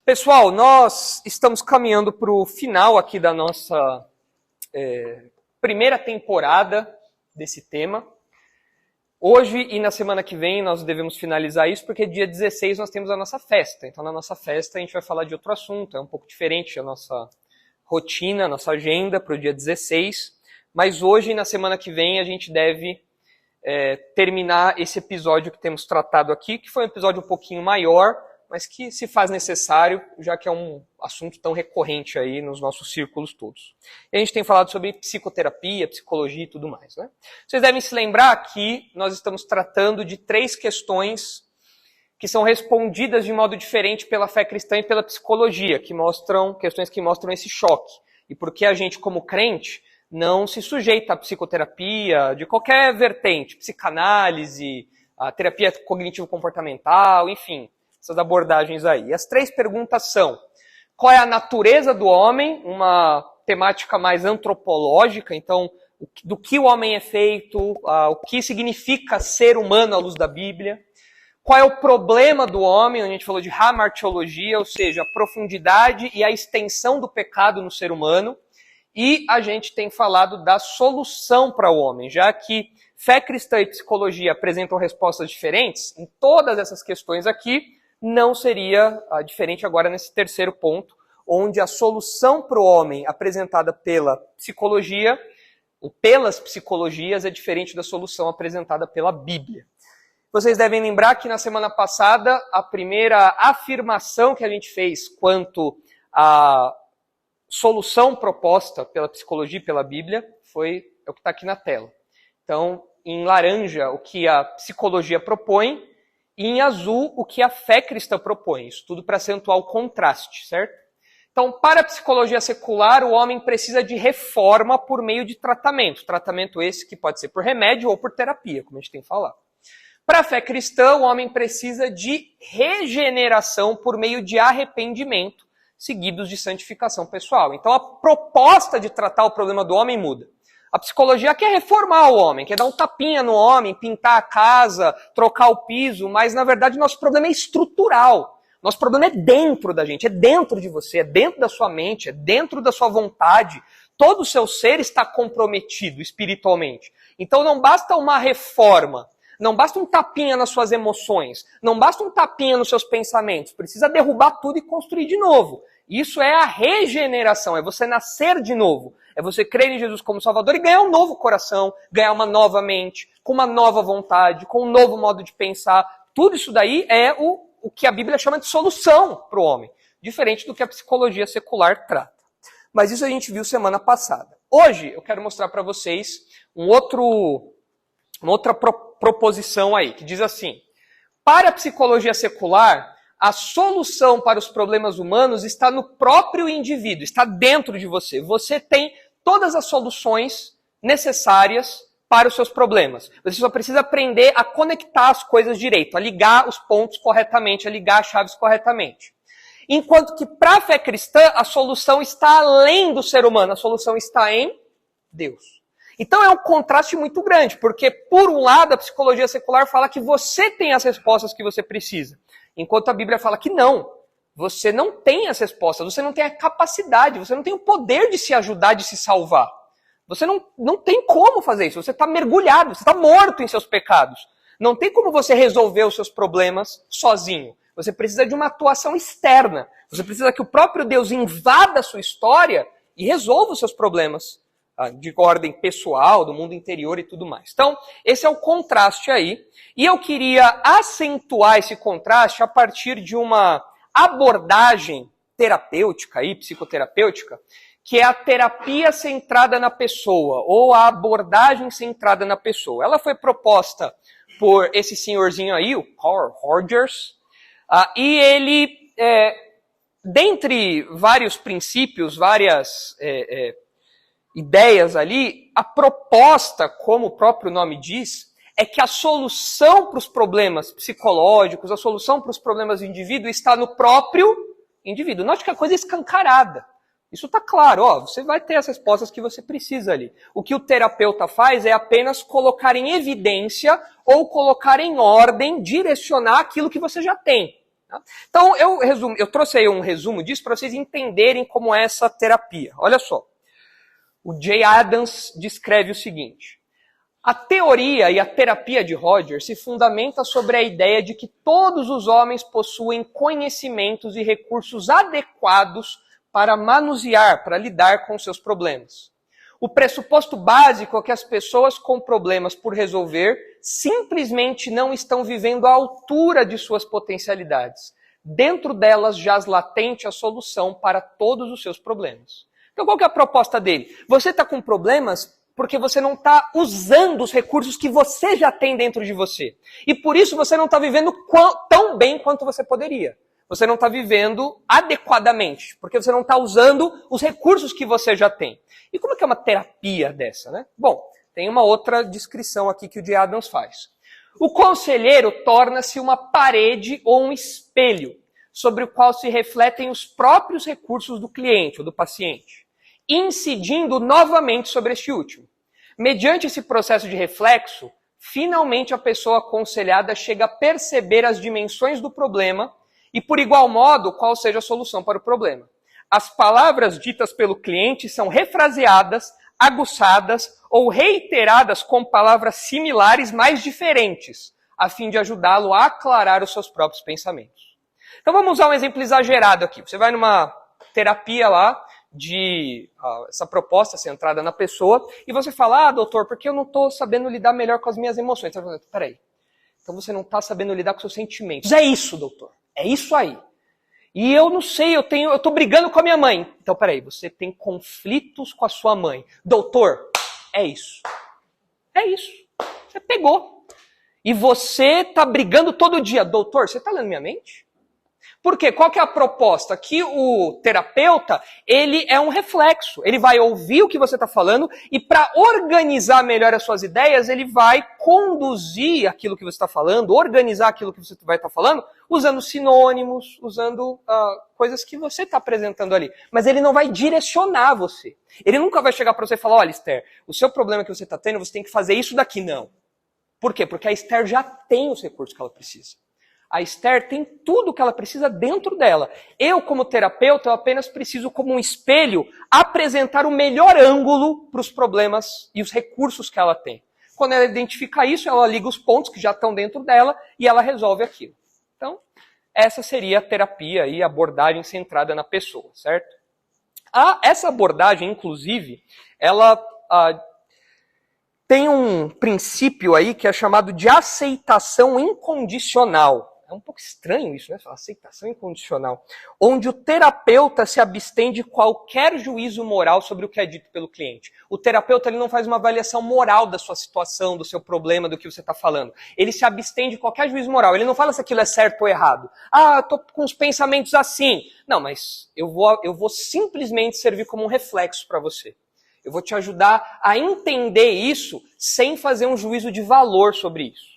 Pessoal, nós estamos caminhando para o final aqui da nossa primeira temporada desse tema. Hoje e na semana que vem nós devemos finalizar isso, porque dia 16 nós temos a nossa festa. Então na nossa festa a gente vai falar de outro assunto, é um pouco diferente a nossa rotina, a nossa agenda para o dia 16. Mas hoje e na semana que vem a gente deve terminar esse episódio que temos tratado aqui, que foi um episódio um pouquinho maior, mas que se faz necessário, já que é um assunto tão recorrente aí nos nossos círculos todos. E a gente tem falado sobre psicoterapia, psicologia e tudo mais, né? Vocês devem se lembrar que nós estamos tratando de 3 questões que são respondidas de modo diferente pela fé cristã e pela psicologia, questões que mostram esse choque. E por que a gente, como crente, não se sujeita à psicoterapia de qualquer vertente, psicanálise, a terapia cognitivo-comportamental, enfim, essas abordagens aí. E as 3 perguntas são: qual é a natureza do homem? Uma temática mais antropológica, então, do que o homem é feito, o que significa ser humano à luz da Bíblia. Qual é o problema do homem? A gente falou de hamartiologia, ou seja, a profundidade e a extensão do pecado no ser humano. E a gente tem falado da solução para o homem, já que fé cristã e psicologia apresentam respostas diferentes, em todas essas questões aqui, não seria diferente agora nesse terceiro ponto, onde a solução para o homem apresentada pela psicologia, ou pelas psicologias, é diferente da solução apresentada pela Bíblia. Vocês devem lembrar que na semana passada, a primeira afirmação que a gente fez quanto à solução proposta pela psicologia e pela Bíblia é o que está aqui na tela. Então, em laranja, o que a psicologia propõe, e em azul, o que a fé cristã propõe. Isso tudo para acentuar o contraste, certo? Então, para a psicologia secular, o homem precisa de reforma por meio de tratamento. Tratamento esse que pode ser por remédio ou por terapia, como a gente tem falado. Para a fé cristã, o homem precisa de regeneração por meio de arrependimento, seguidos de santificação pessoal. Então, a proposta de tratar o problema do homem muda. A psicologia quer reformar o homem, quer dar um tapinha no homem, pintar a casa, trocar o piso, mas na verdade nosso problema é estrutural. Nosso problema é dentro da gente, é dentro de você, é dentro da sua mente, é dentro da sua vontade. Todo o seu ser está comprometido espiritualmente. Então não basta uma reforma, não basta um tapinha nas suas emoções, não basta um tapinha nos seus pensamentos, precisa derrubar tudo e construir de novo. Isso é a regeneração, é você nascer de novo. É você crer em Jesus como Salvador e ganhar um novo coração, ganhar uma nova mente, com uma nova vontade, com um novo modo de pensar. Tudo isso daí é o que a Bíblia chama de solução para o homem, diferente do que a psicologia secular trata. Mas isso a gente viu semana passada. Hoje eu quero mostrar para vocês uma outra proposição aí, que diz assim: para a psicologia secular, a solução para os problemas humanos está no próprio indivíduo, está dentro de você. Você tem todas as soluções necessárias para os seus problemas. Você só precisa aprender a conectar as coisas direito, a ligar os pontos corretamente, a ligar as chaves corretamente. Enquanto que para a fé cristã, a solução está além do ser humano, a solução está em Deus. Então é um contraste muito grande, porque por um lado a psicologia secular fala que você tem as respostas que você precisa, enquanto a Bíblia fala que não, você não tem as respostas, você não tem a capacidade, você não tem o poder de se ajudar, de se salvar. Você não tem como fazer isso, você está mergulhado, você está morto em seus pecados. Não tem como você resolver os seus problemas sozinho. Você precisa de uma atuação externa. Você precisa que o próprio Deus invada a sua história e resolva os seus problemas de ordem pessoal, do mundo interior e tudo mais. Então, esse é o contraste aí. E eu queria acentuar esse contraste a partir de uma abordagem terapêutica, psicoterapêutica, que é a terapia centrada na pessoa, ou a abordagem centrada na pessoa. Ela foi proposta por esse senhorzinho aí, o Carl Rogers, e ele, dentre vários princípios, várias ideias ali, a proposta, como o próprio nome diz, é que a solução para os problemas psicológicos, a solução para os problemas do indivíduo está no próprio indivíduo. Note que a coisa é escancarada. Isso está claro, você vai ter as respostas que você precisa ali. O que o terapeuta faz é apenas colocar em evidência ou colocar em ordem, direcionar aquilo que você já tem. Tá? Então, eu trouxe aí um resumo disso para vocês entenderem como é essa terapia. Olha só, o Jay Adams descreve o seguinte: a teoria e a terapia de Rogers se fundamenta sobre a ideia de que todos os homens possuem conhecimentos e recursos adequados para manusear, para lidar com seus problemas. O pressuposto básico é que as pessoas com problemas por resolver simplesmente não estão vivendo à altura de suas potencialidades. Dentro delas jaz latente a solução para todos os seus problemas. Então qual que é a proposta dele? Você está com problemas porque você não está usando os recursos que você já tem dentro de você. E por isso você não está vivendo tão bem quanto você poderia. Você não está vivendo adequadamente, porque você não está usando os recursos que você já tem. E como é que é uma terapia dessa, né? Bom, tem uma outra descrição aqui que o Jay Adams faz. O conselheiro torna-se uma parede ou um espelho, sobre o qual se refletem os próprios recursos do cliente ou do paciente, incidindo novamente sobre este último. Mediante esse processo de reflexo, finalmente a pessoa aconselhada chega a perceber as dimensões do problema e, por igual modo, qual seja a solução para o problema. As palavras ditas pelo cliente são refraseadas, aguçadas ou reiteradas com palavras similares, mais diferentes, a fim de ajudá-lo a aclarar os seus próprios pensamentos. Então vamos usar um exemplo exagerado aqui. Você vai numa terapia lá, essa proposta centrada na pessoa, e você fala, doutor, porque eu não estou sabendo lidar melhor com as minhas emoções. Você vai falar, peraí, então você não está sabendo lidar com seus sentimentos. É isso, doutor, é isso aí. E eu não sei, eu estou brigando com a minha mãe. Então peraí, você tem conflitos com a sua mãe. Doutor, é isso. É isso, você pegou. E você está brigando todo dia. Doutor, você está lendo minha mente? Por quê? Qual que é a proposta? Que o terapeuta, ele é um reflexo. Ele vai ouvir o que você está falando e para organizar melhor as suas ideias, ele vai conduzir aquilo que você está falando, organizar aquilo que você vai estar falando, usando sinônimos, usando coisas que você está apresentando ali. Mas ele não vai direcionar você. Ele nunca vai chegar para você e falar, olha, Esther, o seu problema que você está tendo, você tem que fazer isso daqui. Não. Por quê? Porque a Esther já tem os recursos que ela precisa. A Esther tem tudo o que ela precisa dentro dela. Eu, como terapeuta, eu apenas preciso, como um espelho, apresentar o melhor ângulo para os problemas e os recursos que ela tem. Quando ela identifica isso, ela liga os pontos que já estão dentro dela e ela resolve aquilo. Então, essa seria a terapia e a abordagem centrada na pessoa, certo? Essa abordagem, inclusive, ela tem um princípio aí que é chamado de aceitação incondicional. É um pouco estranho isso, né? Aceitação incondicional. Onde o terapeuta se abstém de qualquer juízo moral sobre o que é dito pelo cliente. O terapeuta ele não faz uma avaliação moral da sua situação, do seu problema, do que você está falando. Ele se abstém de qualquer juízo moral. Ele não fala se aquilo é certo ou errado. Eu estou com os pensamentos assim. Não, mas eu vou simplesmente servir como um reflexo para você. Eu vou te ajudar a entender isso sem fazer um juízo de valor sobre isso.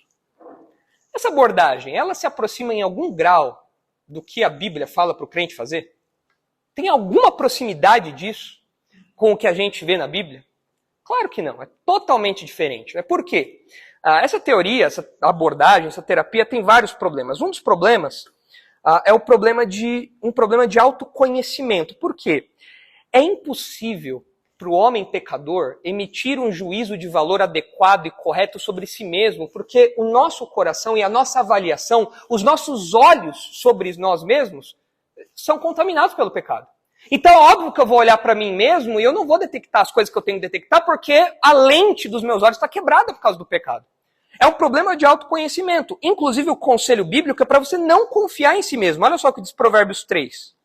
Essa abordagem, ela se aproxima em algum grau do que a Bíblia fala para o crente fazer? Tem alguma proximidade disso com o que a gente vê na Bíblia? Claro que não, é totalmente diferente. Por quê? Essa teoria, essa abordagem, essa terapia tem vários problemas. Um dos problemas é um problema de autoconhecimento. Por quê? É impossível para o homem pecador emitir um juízo de valor adequado e correto sobre si mesmo, porque o nosso coração e a nossa avaliação, os nossos olhos sobre nós mesmos, são contaminados pelo pecado. Então é óbvio que eu vou olhar para mim mesmo e eu não vou detectar as coisas que eu tenho que detectar, porque a lente dos meus olhos está quebrada por causa do pecado. É um problema de autoconhecimento. Inclusive o conselho bíblico é para você não confiar em si mesmo. Olha só o que diz Provérbios 3.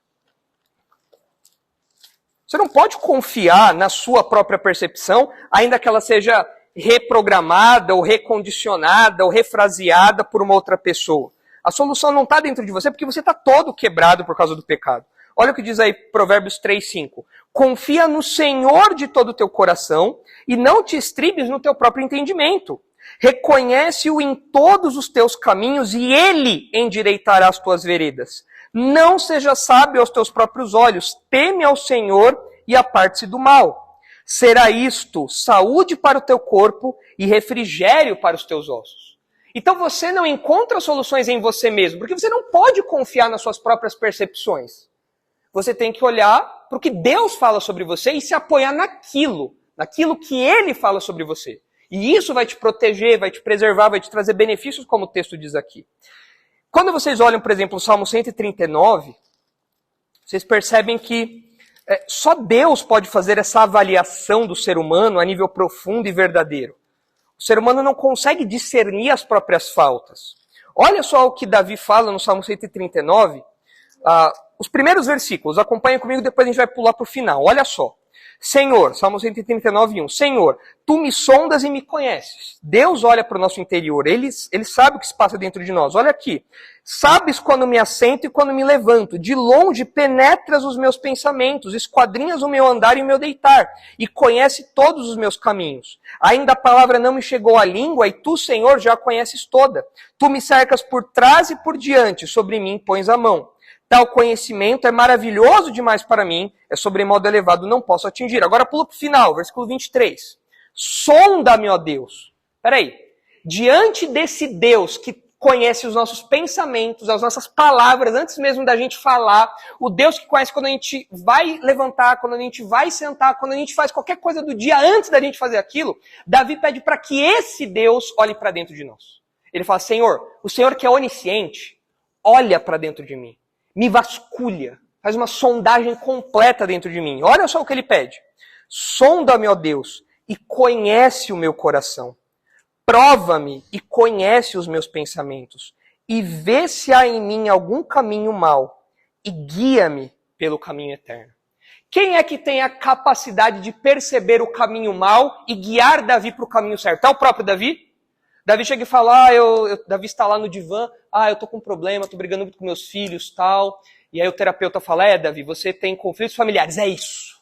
Você não pode confiar na sua própria percepção, ainda que ela seja reprogramada, ou recondicionada, ou refraseada por uma outra pessoa. A solução não está dentro de você, porque você está todo quebrado por causa do pecado. Olha o que diz aí Provérbios 3:5. Confia no Senhor de todo o teu coração, e não te estribes no teu próprio entendimento. Reconhece-o em todos os teus caminhos, e Ele endireitará as tuas veredas. Não seja sábio aos teus próprios olhos, teme ao Senhor e aparte-se do mal. Será isto saúde para o teu corpo e refrigério para os teus ossos. Então você não encontra soluções em você mesmo, porque você não pode confiar nas suas próprias percepções. Você tem que olhar para o que Deus fala sobre você e se apoiar naquilo que Ele fala sobre você. E isso vai te proteger, vai te preservar, vai te trazer benefícios, como o texto diz aqui. Quando vocês olham, por exemplo, o Salmo 139, vocês percebem que só Deus pode fazer essa avaliação do ser humano a nível profundo e verdadeiro. O ser humano não consegue discernir as próprias faltas. Olha só o que Davi fala no Salmo 139, os primeiros versículos. Acompanhem comigo, depois a gente vai pular para o final. Olha só. Senhor, Salmo 139, 1. Senhor, tu me sondas e me conheces. Deus olha para o nosso interior. Ele sabe o que se passa dentro de nós. Olha aqui. Sabes quando me assento e quando me levanto. De longe penetras os meus pensamentos. Esquadrinhas o meu andar e o meu deitar. E conhece todos os meus caminhos. Ainda a palavra não me chegou à língua e tu, Senhor, já a conheces toda. Tu me cercas por trás e por diante. Sobre mim pões a mão. Tal conhecimento é maravilhoso demais para mim, é sobremodo elevado, não posso atingir. Agora pula para o final, versículo 23. Sonda-me, ó Deus. Peraí. Diante desse Deus que conhece os nossos pensamentos, as nossas palavras, antes mesmo da gente falar, o Deus que conhece quando a gente vai levantar, quando a gente vai sentar, quando a gente faz qualquer coisa do dia antes da gente fazer aquilo, Davi pede para que esse Deus olhe para dentro de nós. Ele fala, Senhor, o Senhor que é onisciente, olha para dentro de mim. Me vasculha, faz uma sondagem completa dentro de mim. Olha só o que ele pede. Sonda-me, ó Deus, e conhece o meu coração. Prova-me e conhece os meus pensamentos. E vê se há em mim algum caminho mau. E guia-me pelo caminho eterno. Quem é que tem a capacidade de perceber o caminho mau e guiar Davi para o caminho certo? É o próprio Davi? Davi chega e fala, Davi está lá no divã, eu tô com um problema, tô brigando muito com meus filhos, tal. E aí o terapeuta fala, Davi, você tem conflitos familiares. É isso.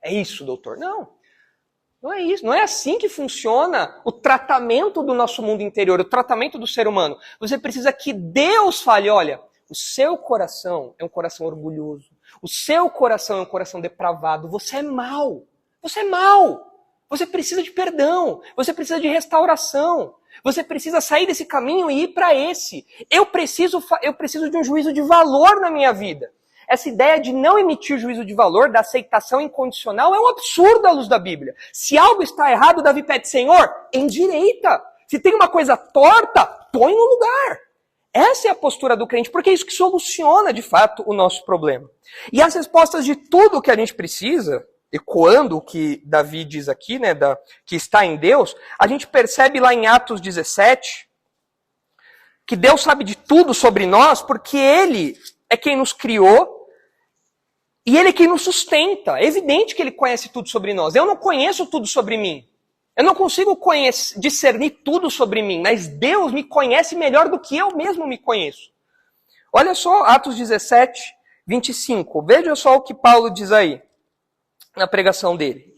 É isso, doutor. Não é isso. Não é assim que funciona o tratamento do nosso mundo interior, o tratamento do ser humano. Você precisa que Deus fale, olha, o seu coração é um coração orgulhoso. O seu coração é um coração depravado. Você é mau. Você precisa de perdão, você precisa de restauração, você precisa sair desse caminho e ir para esse. Eu preciso de um juízo de valor na minha vida. Essa ideia de não emitir juízo de valor, da aceitação incondicional, é um absurdo à luz da Bíblia. Se algo está errado, Davi pede, Senhor, endireita. Se tem uma coisa torta, põe no lugar. Essa é a postura do crente, porque é isso que soluciona, de fato, o nosso problema. E as respostas de tudo o que a gente precisa, ecoando o que Davi diz aqui, né, que está em Deus, a gente percebe lá em Atos 17 que Deus sabe de tudo sobre nós porque Ele é quem nos criou e Ele é quem nos sustenta. É evidente que Ele conhece tudo sobre nós. Eu não conheço tudo sobre mim. Eu não consigo discernir tudo sobre mim, mas Deus me conhece melhor do que eu mesmo me conheço. Olha só Atos 17, 25. Veja só o que Paulo diz aí na pregação dele.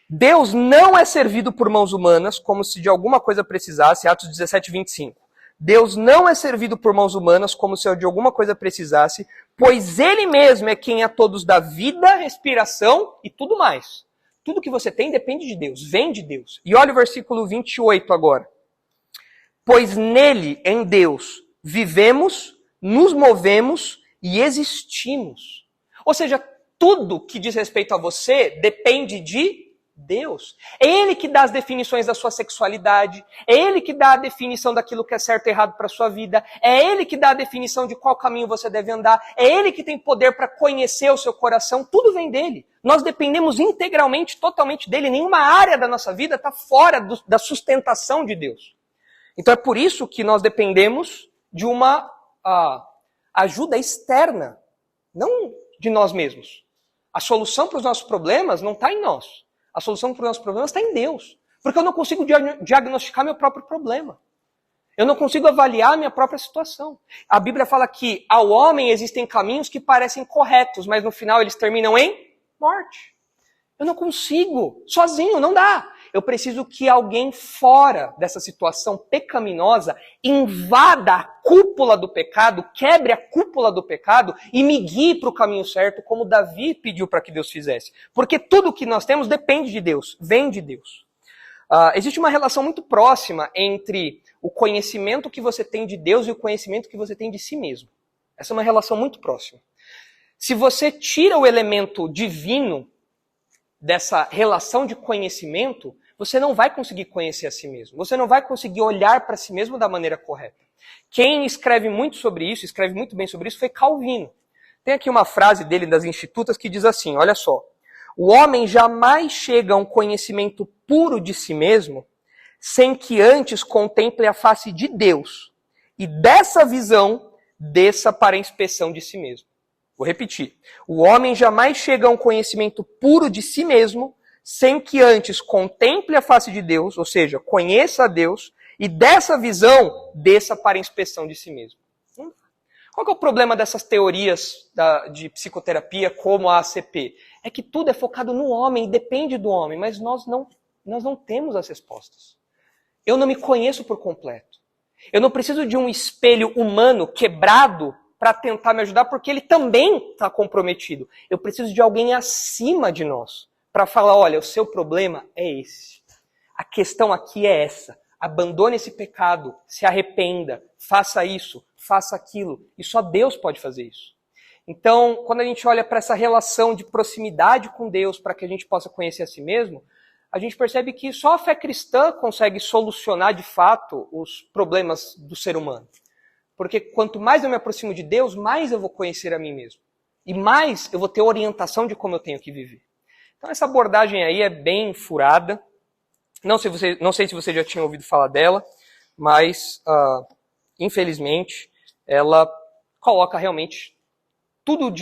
Deus não é servido por mãos humanas, como se de alguma coisa precisasse, Atos 17, 25. Deus não é servido por mãos humanas, como se de alguma coisa precisasse, pois Ele mesmo é quem a todos dá vida, respiração e tudo mais. Tudo que você tem depende de Deus, vem de Deus. E olha o versículo 28 agora. Pois nele, em Deus, vivemos, nos movemos e existimos. Ou seja, tudo que diz respeito a você depende de Deus. É Ele que dá as definições da sua sexualidade, é Ele que dá a definição daquilo que é certo e errado para a sua vida, é Ele que dá a definição de qual caminho você deve andar, é Ele que tem poder para conhecer o seu coração, tudo vem dele. Nós dependemos integralmente, totalmente dele, nenhuma área da nossa vida está fora da sustentação de Deus. Então é por isso que nós dependemos de uma ajuda externa, não de nós mesmos. A solução para os nossos problemas não está em nós. A solução para os nossos problemas está em Deus. Porque eu não consigo diagnosticar meu próprio problema. Eu não consigo avaliar a minha própria situação. A Bíblia fala que ao homem existem caminhos que parecem corretos, mas no final eles terminam em morte. Eu não consigo. Sozinho, não dá. Eu preciso que alguém fora dessa situação pecaminosa invada a cúpula do pecado, quebre a cúpula do pecado e me guie para o caminho certo, como Davi pediu para que Deus fizesse. Porque tudo que nós temos depende de Deus, vem de Deus. Existe uma relação muito próxima entre o conhecimento que você tem de Deus e o conhecimento que você tem de si mesmo. Essa é uma relação muito próxima. Se você tira o elemento divino dessa relação de conhecimento, você não vai conseguir conhecer a si mesmo. Você não vai conseguir olhar para si mesmo da maneira correta. Quem escreve muito sobre isso, escreve muito bem sobre isso, foi Calvino. Tem aqui uma frase dele das Institutas que diz assim, olha só. O homem jamais chega a um conhecimento puro de si mesmo sem que antes contemple a face de Deus e dessa visão desça para a inspeção de si mesmo. Vou repetir. O homem jamais chega a um conhecimento puro de si mesmo sem que antes contemple a face de Deus, ou seja, conheça a Deus, e dessa visão desça para a inspeção de si mesmo. Qual que é o problema dessas teorias de psicoterapia como a ACP? É que tudo é focado no homem, depende do homem, mas nós não temos as respostas. Eu não me conheço por completo. Eu não preciso de um espelho humano quebrado para tentar me ajudar, porque ele também está comprometido. Eu preciso de alguém acima de nós para falar, olha, o seu problema é esse. A questão aqui é essa. Abandone esse pecado, se arrependa, faça isso, faça aquilo. E só Deus pode fazer isso. Então, quando a gente olha para essa relação de proximidade com Deus, para que a gente possa conhecer a si mesmo, a gente percebe que só a fé cristã consegue solucionar de fato os problemas do ser humano. Porque quanto mais eu me aproximo de Deus, mais eu vou conhecer a mim mesmo. E mais eu vou ter orientação de como eu tenho que viver. Então essa abordagem aí é bem furada. Não sei se você já tinha ouvido falar dela, mas infelizmente ela coloca realmente tudo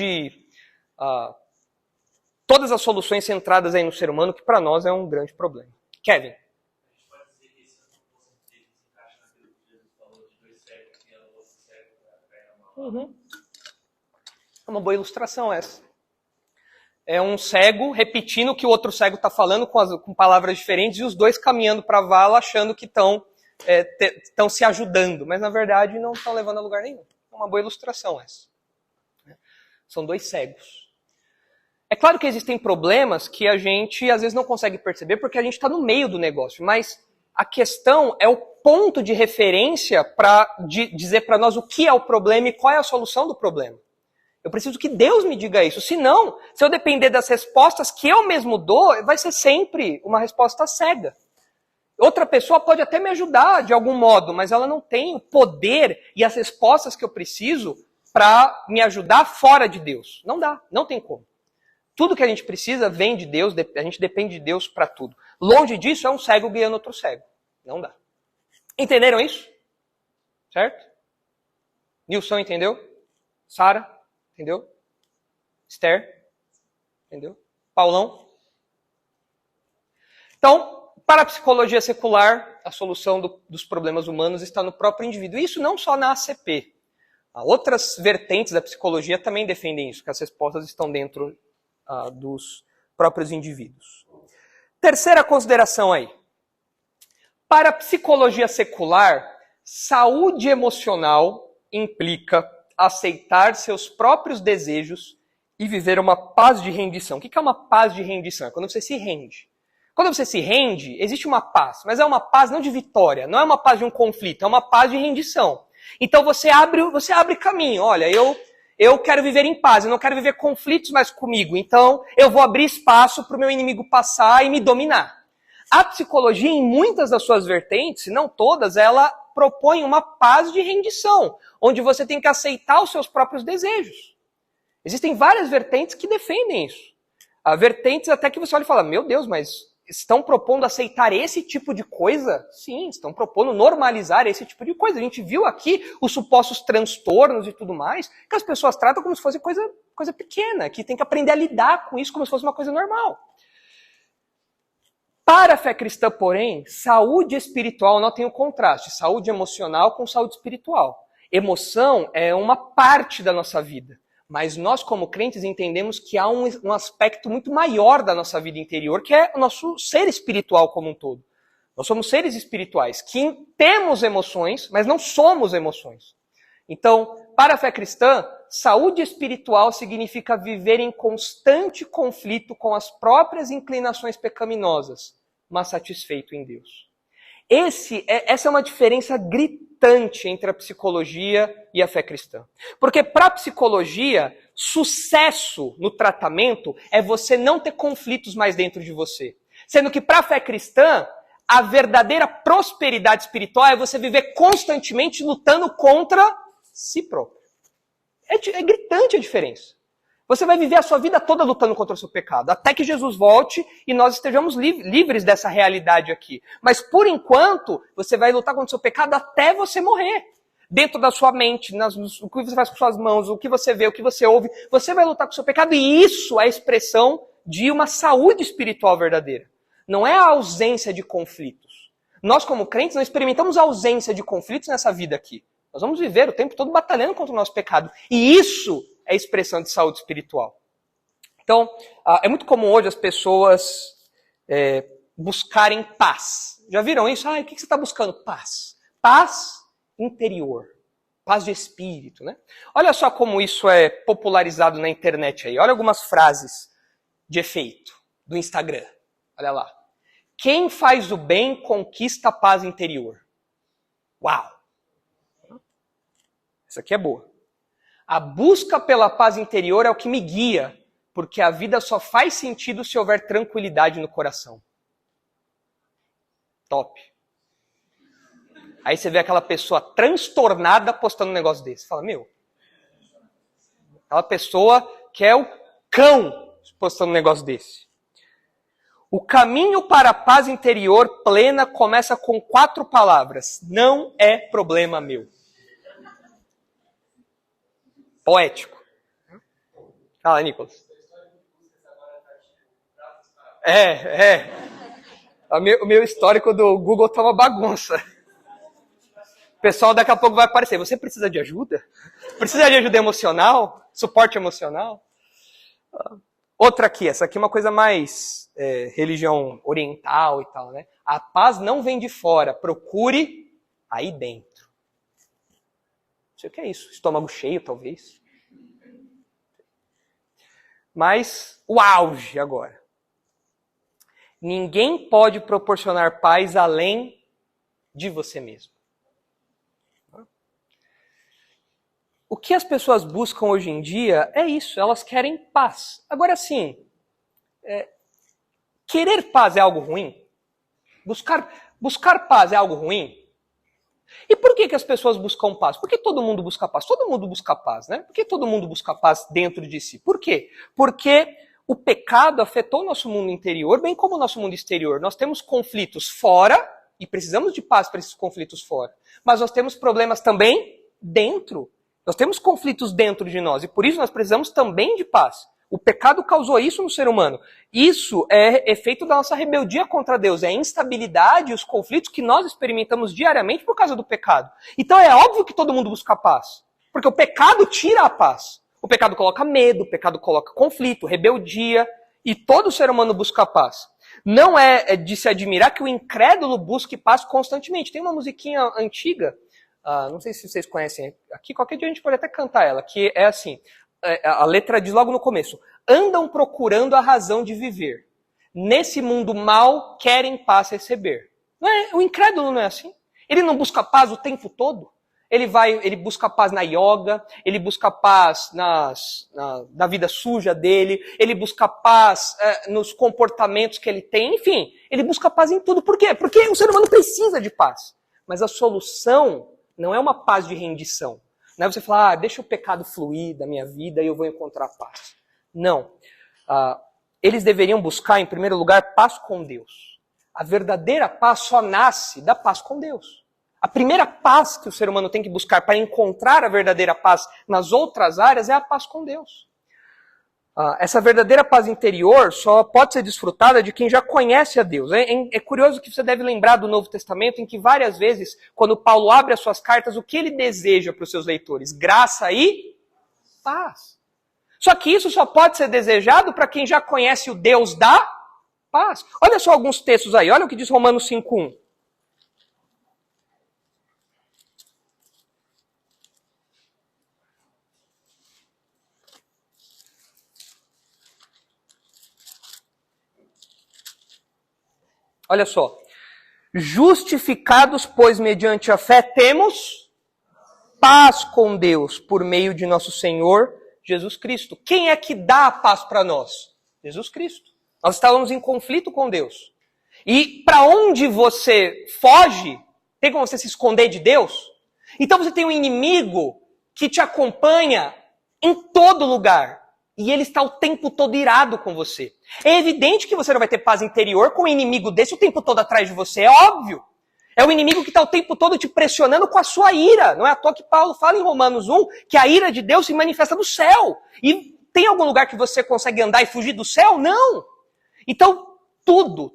todas as soluções centradas aí no ser humano, que para nós é um grande problema. Kevin. Uhum. É uma boa ilustração essa. É um cego repetindo o que o outro cego está falando com palavras diferentes e os dois caminhando para a vala achando que estão se ajudando, mas na verdade não estão levando a lugar nenhum. É uma boa ilustração essa. São dois cegos. É claro que existem problemas que a gente às vezes não consegue perceber porque a gente está no meio do negócio, mas a questão é o ponto de referência para dizer para nós o que é o problema e qual é a solução do problema. Eu preciso que Deus me diga isso. Senão, se eu depender das respostas que eu mesmo dou, vai ser sempre uma resposta cega. Outra pessoa pode até me ajudar de algum modo, mas ela não tem o poder e as respostas que eu preciso para me ajudar fora de Deus. Não dá, não tem como. Tudo que a gente precisa vem de Deus, a gente depende de Deus para tudo. Longe disso é um cego guiando outro cego. Não dá. Entenderam isso? Certo? Nilson entendeu? Sara? Entendeu? Esther? Entendeu? Paulão? Então, para a psicologia secular, a solução dos problemas humanos está no próprio indivíduo. Isso não só na ACP. Outras vertentes da psicologia também defendem isso, que as respostas estão dentro dos próprios indivíduos. Terceira consideração aí. Para a psicologia secular, saúde emocional implica aceitar seus próprios desejos e viver uma paz de rendição. O que é uma paz de rendição? É quando você se rende. Quando você se rende, existe uma paz, mas é uma paz não de vitória, não é uma paz de um conflito, é uma paz de rendição. Então você abre caminho. Olha, eu quero viver em paz, eu não quero viver conflitos mais comigo, então eu vou abrir espaço para o meu inimigo passar e me dominar. A psicologia, em muitas das suas vertentes, se não todas, ela propõe uma paz de rendição, onde você tem que aceitar os seus próprios desejos. Existem várias vertentes que defendem isso. Há vertentes até que você olha e fala, meu Deus, mas estão propondo aceitar esse tipo de coisa? Sim, estão propondo normalizar esse tipo de coisa. A gente viu aqui os supostos transtornos e tudo mais, que as pessoas tratam como se fosse coisa pequena, que tem que aprender a lidar com isso como se fosse uma coisa normal. Para a fé cristã, porém, saúde espiritual não tem o contraste. Saúde emocional com saúde espiritual. Emoção é uma parte da nossa vida. Mas nós, como crentes, entendemos que há um aspecto muito maior da nossa vida interior, que é o nosso ser espiritual como um todo. Nós somos seres espirituais, que temos emoções, mas não somos emoções. Então, para a fé cristã, saúde espiritual significa viver em constante conflito com as próprias inclinações pecaminosas, mas satisfeito em Deus. Essa é uma diferença gritante entre a psicologia e a fé cristã. Porque para a psicologia, sucesso no tratamento é você não ter conflitos mais dentro de você. Sendo que para a fé cristã, a verdadeira prosperidade espiritual é você viver constantemente lutando contra si próprio. É gritante a diferença. Você vai viver a sua vida toda lutando contra o seu pecado, até que Jesus volte e nós estejamos livres dessa realidade aqui. Mas por enquanto, você vai lutar contra o seu pecado até você morrer. Dentro da sua mente, o que você faz com suas mãos, o que você vê, o que você ouve, você vai lutar com o seu pecado e isso é a expressão de uma saúde espiritual verdadeira. Não é a ausência de conflitos. Nós como crentes não experimentamos a ausência de conflitos nessa vida aqui. Nós vamos viver o tempo todo batalhando contra o nosso pecado. E isso é expressão de saúde espiritual. Então, é muito comum hoje as pessoas buscarem paz. Já viram isso? O que você está buscando? Paz. Paz interior. Paz de espírito, né? Olha só como isso é popularizado na internet aí. Olha algumas frases de efeito do Instagram. Olha lá. Quem faz o bem conquista a paz interior. Uau! Essa aqui é boa. A busca pela paz interior é o que me guia, porque a vida só faz sentido se houver tranquilidade no coração. Top. Aí você vê aquela pessoa transtornada postando um negócio desse. Você fala, aquela pessoa que é o cão postando um negócio desse. O caminho para a paz interior plena começa com 4 palavras. Não é problema meu. Poético. Fala, Nicolas. O meu histórico do Google tá uma bagunça. O pessoal daqui a pouco vai aparecer. Você precisa de ajuda? Precisa de ajuda emocional? Suporte emocional? Outra aqui, essa aqui é uma coisa mais religião oriental e tal, né? A paz não vem de fora, procure aí dentro. Não sei o que é isso, estômago cheio talvez. Mas o auge agora. Ninguém pode proporcionar paz além de você mesmo. O que as pessoas buscam hoje em dia é isso, elas querem paz. Agora sim, querer paz é algo ruim? Buscar paz é algo ruim? E por que as pessoas buscam paz? Por que todo mundo busca paz? Todo mundo busca paz, né? Por que todo mundo busca paz dentro de si? Por quê? Porque o pecado afetou o nosso mundo interior, bem como o nosso mundo exterior. Nós temos conflitos fora, e precisamos de paz para esses conflitos fora. Mas nós temos problemas também dentro. Nós temos conflitos dentro de nós, e por isso nós precisamos também de paz. O pecado causou isso no ser humano. Isso é efeito da nossa rebeldia contra Deus. É a instabilidade e os conflitos que nós experimentamos diariamente por causa do pecado. Então é óbvio que todo mundo busca paz. Porque o pecado tira a paz. O pecado coloca medo, o pecado coloca conflito, rebeldia. E todo ser humano busca paz. Não é de se admirar que o incrédulo busque paz constantemente. Tem uma musiquinha antiga, não sei se vocês conhecem aqui, qualquer dia a gente pode até cantar ela, que é assim... A letra diz logo no começo: andam procurando a razão de viver. Nesse mundo mal, querem paz receber. O incrédulo não é assim. Ele não busca paz o tempo todo. Ele busca paz na yoga, ele busca paz na vida suja dele, ele busca paz nos comportamentos que ele tem, enfim, ele busca paz em tudo. Por quê? Porque o ser humano precisa de paz. Mas a solução não é uma paz de rendição. Não é você falar, deixa o pecado fluir da minha vida e eu vou encontrar paz. Não. Eles deveriam buscar, em primeiro lugar, paz com Deus. A verdadeira paz só nasce da paz com Deus. A primeira paz que o ser humano tem que buscar para encontrar a verdadeira paz nas outras áreas é a paz com Deus. Essa verdadeira paz interior só pode ser desfrutada de quem já conhece a Deus. É curioso que você deve lembrar do Novo Testamento, em que várias vezes, quando Paulo abre as suas cartas, o que ele deseja para os seus leitores? Graça e paz. Só que isso só pode ser desejado para quem já conhece o Deus da paz. Olha só alguns textos aí, olha o que diz Romanos 5:1. Olha só. Justificados, pois, mediante a fé, temos paz com Deus por meio de nosso Senhor Jesus Cristo. Quem é que dá a paz para nós? Jesus Cristo. Nós estávamos em conflito com Deus. E para onde você foge, tem como você se esconder de Deus? Então você tem um inimigo que te acompanha em todo lugar. E ele está o tempo todo irado com você. É evidente que você não vai ter paz interior com um inimigo desse o tempo todo atrás de você. É óbvio. É o inimigo que está o tempo todo te pressionando com a sua ira. Não é à toa que Paulo fala em Romanos 1 que a ira de Deus se manifesta no céu. E tem algum lugar que você consegue andar e fugir do céu? Não. Então, tudo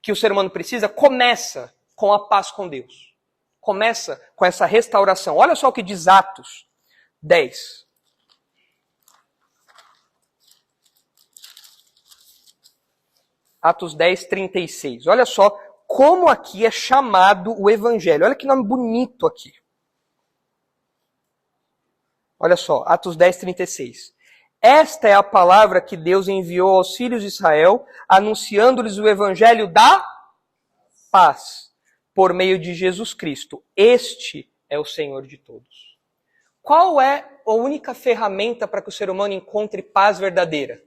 que o ser humano precisa começa com a paz com Deus. Começa com essa restauração. Olha só o que diz Atos 10. Atos 10, 36. Olha só como aqui é chamado o Evangelho. Olha que nome bonito aqui. Olha só, Atos 10, 36. Esta é a palavra que Deus enviou aos filhos de Israel, anunciando-lhes o Evangelho da paz, por meio de Jesus Cristo. Este é o Senhor de todos. Qual é a única ferramenta para que o ser humano encontre paz verdadeira?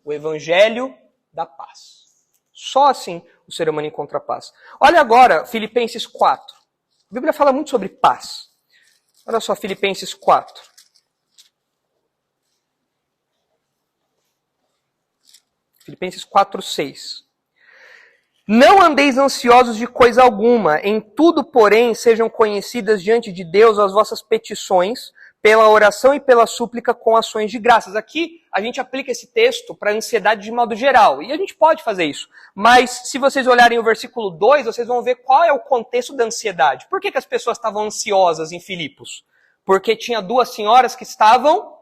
O Evangelho da paz. Só assim o ser humano encontra paz. Olha agora Filipenses 4. A Bíblia fala muito sobre paz. Olha só Filipenses 4. Filipenses 4, 6. Não andeis ansiosos de coisa alguma, em tudo, porém, sejam conhecidas diante de Deus as vossas petições, pela oração e pela súplica com ações de graças. Aqui a gente aplica esse texto para a ansiedade de modo geral, e a gente pode fazer isso. Mas se vocês olharem o versículo 2, vocês vão ver qual é o contexto da ansiedade. Por que as pessoas estavam ansiosas em Filipos? Porque tinha duas senhoras que estavam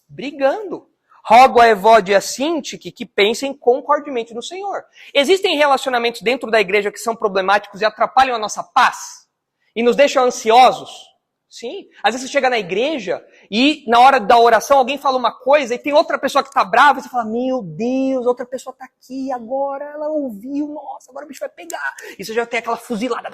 brigando. Rogo a Evódia e a Sintique que pensem concordemente no Senhor. Existem relacionamentos dentro da igreja que são problemáticos e atrapalham a nossa paz? E nos deixam ansiosos? Sim. Às vezes você chega na igreja e na hora da oração alguém fala uma coisa e tem outra pessoa que está brava e você fala, meu Deus, outra pessoa está aqui agora, ela ouviu, nossa, agora o bicho vai pegar. E você já tem aquela fuzilada.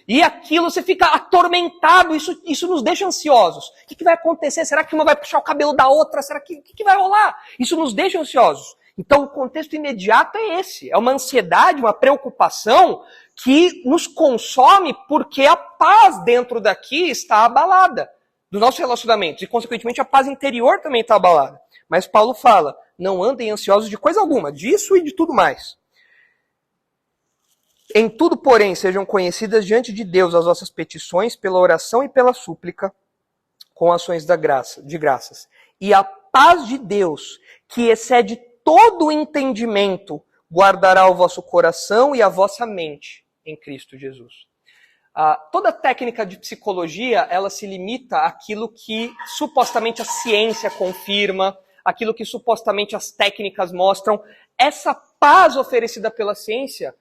E aquilo você fica atormentado, isso nos deixa ansiosos. O que vai acontecer? Será que uma vai puxar o cabelo da outra? Será que o que vai rolar? Isso nos deixa ansiosos. Então o contexto imediato é esse. É uma ansiedade, uma preocupação que nos consome porque a paz dentro daqui está abalada dos nossos relacionamentos. E, consequentemente, a paz interior também está abalada. Mas Paulo fala, não andem ansiosos de coisa alguma, disso e de tudo mais. Em tudo, porém, sejam conhecidas diante de Deus as vossas petições pela oração e pela súplica, com ações de graças. E a paz de Deus, que excede todo o entendimento, guardará o vosso coração e a vossa mente em Cristo Jesus. Toda técnica de psicologia, ela se limita àquilo que supostamente a ciência confirma, aquilo que supostamente as técnicas mostram. Essa paz oferecida pela ciência,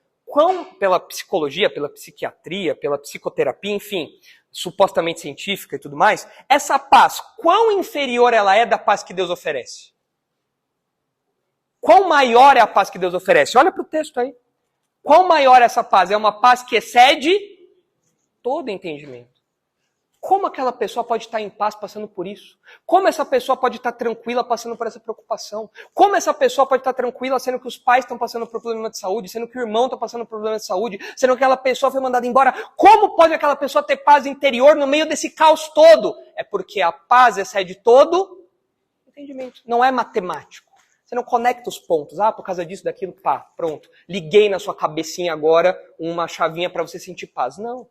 pela psicologia, pela psiquiatria, pela psicoterapia, enfim, supostamente científica e tudo mais, essa paz, quão inferior ela é da paz que Deus oferece? Quão maior é a paz que Deus oferece? Olha para o texto aí. Quão maior é essa paz? É uma paz que excede todo entendimento. Como aquela pessoa pode estar em paz passando por isso? Como essa pessoa pode estar tranquila passando por essa preocupação? Como essa pessoa pode estar tranquila sendo que os pais estão passando por problema de saúde, sendo que o irmão está passando por problema de saúde, sendo que aquela pessoa foi mandada embora? Como pode aquela pessoa ter paz interior no meio desse caos todo? É porque a paz excede todo entendimento. Não é matemático. Você não conecta os pontos. Por causa disso, daquilo, pá, pronto. Liguei na sua cabecinha agora uma chavinha para você sentir paz. Não.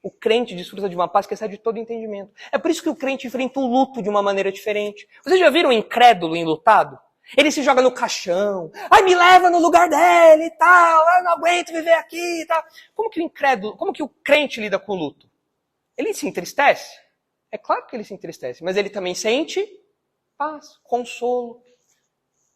O crente desfruta de uma paz que excede todo entendimento. É por isso que o crente enfrenta o luto de uma maneira diferente. Vocês já viram um incrédulo enlutado? Ele se joga no caixão. Me leva no lugar dele e tal. Eu não aguento viver aqui e tal. Como que o crente lida com o luto? Ele se entristece? É claro que ele se entristece. Mas ele também sente paz, consolo.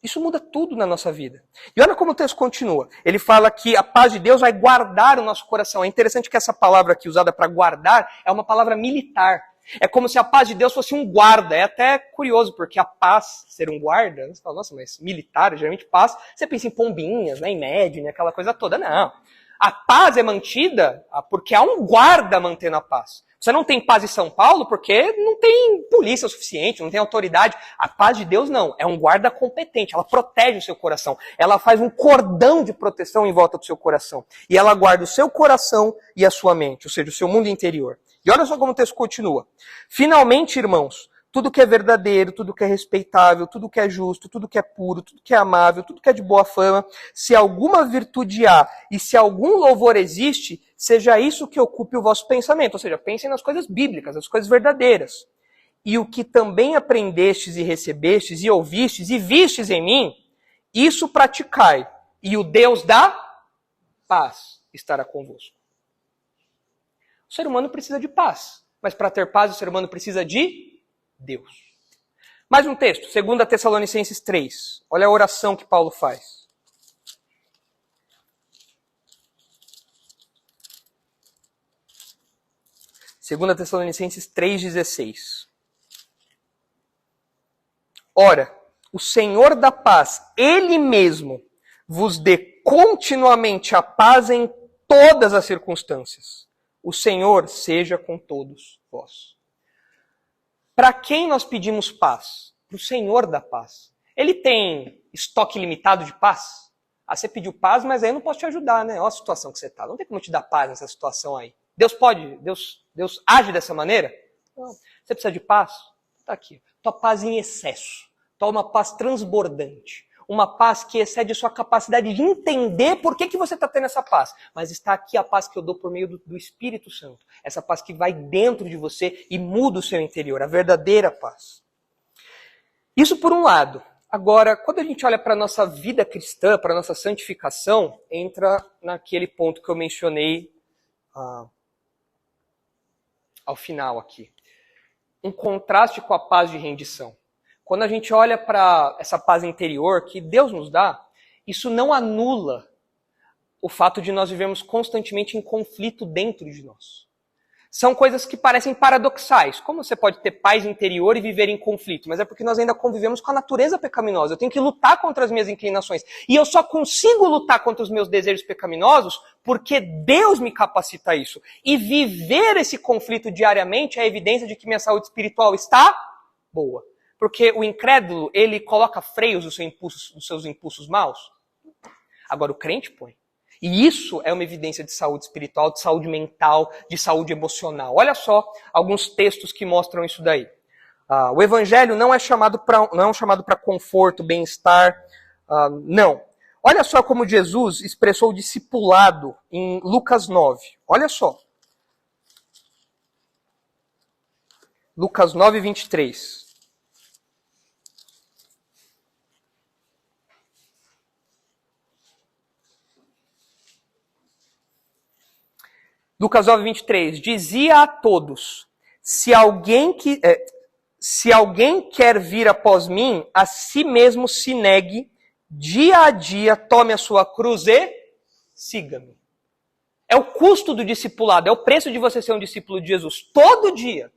Isso muda tudo na nossa vida. E olha como o texto continua. Ele fala que a paz de Deus vai guardar o nosso coração. É interessante que essa palavra aqui usada para guardar é uma palavra militar. É como se a paz de Deus fosse um guarda. É até curioso, porque a paz ser um guarda, você fala, nossa, mas militar, geralmente paz, você pensa em pombinhas, né, em Imagine, aquela coisa toda. Não. A paz é mantida porque há um guarda mantendo a paz. Você não tem paz em São Paulo porque não tem polícia o suficiente, não tem autoridade. A paz de Deus não, é um guarda competente, ela protege o seu coração. Ela faz um cordão de proteção em volta do seu coração. E ela guarda o seu coração e a sua mente, ou seja, o seu mundo interior. E olha só como o texto continua. Finalmente, irmãos, tudo que é verdadeiro, tudo que é respeitável, tudo que é justo, tudo que é puro, tudo que é amável, tudo que é de boa fama, se alguma virtude há e se algum louvor existe, seja isso que ocupe o vosso pensamento. Ou seja, pensem nas coisas bíblicas, nas coisas verdadeiras. E o que também aprendestes e recebestes e ouvistes e vistes em mim, isso praticai, e o Deus da paz estará convosco. O ser humano precisa de paz, mas para ter paz o ser humano precisa de Deus. Mais um texto, 2 Tessalonicenses 3. Olha a oração que Paulo faz. 2 Tessalonicenses 3,16. Ora, o Senhor da paz, Ele mesmo, vos dê continuamente a paz em todas as circunstâncias. O Senhor seja com todos vós. Para quem nós pedimos paz? Para o Senhor da paz. Ele tem estoque limitado de paz? Ah, você pediu paz, mas aí eu não posso te ajudar, né? Olha a situação que você está. Não tem como te dar paz nessa situação aí. Deus pode? Deus age dessa maneira? Não. Você precisa de paz? Está aqui. Tua paz em excesso. Tua uma paz transbordante. Uma paz que excede a sua capacidade de entender por que você está tendo essa paz. Mas está aqui a paz que eu dou por meio do Espírito Santo. Essa paz que vai dentro de você e muda o seu interior. A verdadeira paz. Isso por um lado. Agora, quando a gente olha para a nossa vida cristã, para a nossa santificação, entra naquele ponto que eu mencionei ao final aqui. Um contraste com a paz de rendição. Quando a gente olha para essa paz interior que Deus nos dá, isso não anula o fato de nós vivermos constantemente em conflito dentro de nós. São coisas que parecem paradoxais. Como você pode ter paz interior e viver em conflito? Mas é porque nós ainda convivemos com a natureza pecaminosa. Eu tenho que lutar contra as minhas inclinações. E eu só consigo lutar contra os meus desejos pecaminosos porque Deus me capacita a isso. E viver esse conflito diariamente é a evidência de que minha saúde espiritual está boa. Porque o incrédulo, ele coloca freios nos seus impulsos maus. Agora o crente põe. E isso é uma evidência de saúde espiritual, de saúde mental, de saúde emocional. Olha só alguns textos que mostram isso daí. O evangelho não é chamado para conforto, bem-estar, não. Olha só como Jesus expressou o discipulado em Lucas 9. Olha só. Lucas 9, 23. Lucas 9, 23. Dizia a todos, se alguém quer vir após mim, a si mesmo se negue, dia a dia tome a sua cruz e siga-me. É o custo do discipulado, é o preço de você ser um discípulo de Jesus. Todo dia,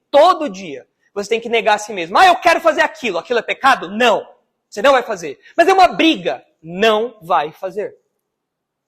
você tem que negar a si mesmo. Eu quero fazer aquilo é pecado? Não, você não vai fazer. Mas é uma briga, não vai fazer.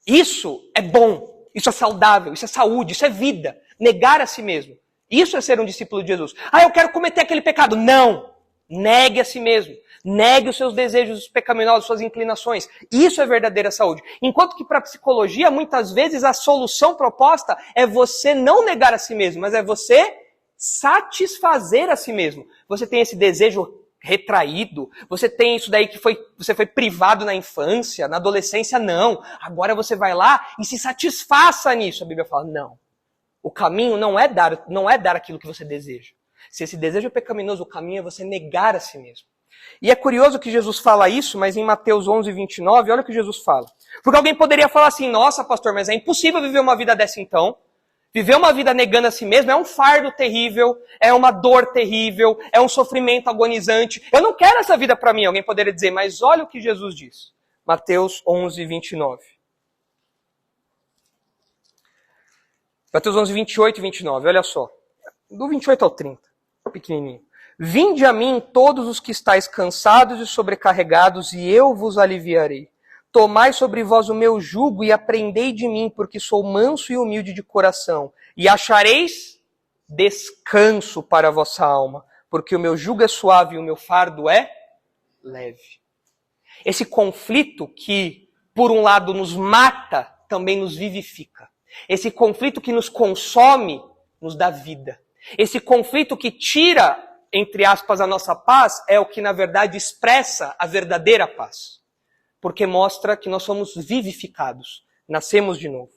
Isso é bom. Isso é saudável, isso é saúde, isso é vida. Negar a si mesmo. Isso é ser um discípulo de Jesus. Eu quero cometer aquele pecado. Não! Negue a si mesmo. Negue os seus desejos pecaminosos, suas inclinações. Isso é verdadeira saúde. Enquanto que para a psicologia, muitas vezes a solução proposta é você não negar a si mesmo, mas é você satisfazer a si mesmo. Você tem esse desejo retraído, você tem isso daí que você foi privado na infância, na adolescência, não. Agora você vai lá e se satisfaça nisso. A Bíblia fala, não. O caminho não é dar aquilo que você deseja. Se esse desejo é pecaminoso, o caminho é você negar a si mesmo. E é curioso que Jesus fala isso, mas em Mateus 11, 29, olha o que Jesus fala. Porque alguém poderia falar assim, nossa pastor, mas é impossível viver uma vida dessa então. Viver uma vida negando a si mesmo é um fardo terrível, é uma dor terrível, é um sofrimento agonizante. Eu não quero essa vida para mim. Alguém poderia dizer, mas olha o que Jesus diz. Mateus 11, 29. Mateus 11, 28 e 29, olha só. Do 28 ao 30. pequenininho. Vinde a mim todos os que estáis cansados e sobrecarregados, e eu vos aliviarei. Tomai sobre vós o meu jugo e aprendei de mim, porque sou manso e humilde de coração, e achareis descanso para a vossa alma, porque o meu jugo é suave e o meu fardo é leve. Esse conflito que, por um lado, nos mata, também nos vivifica. Esse conflito que nos consome, nos dá vida. Esse conflito que tira, entre aspas, a nossa paz, é o que, na verdade, expressa a verdadeira paz. Porque mostra que nós somos vivificados, nascemos de novo.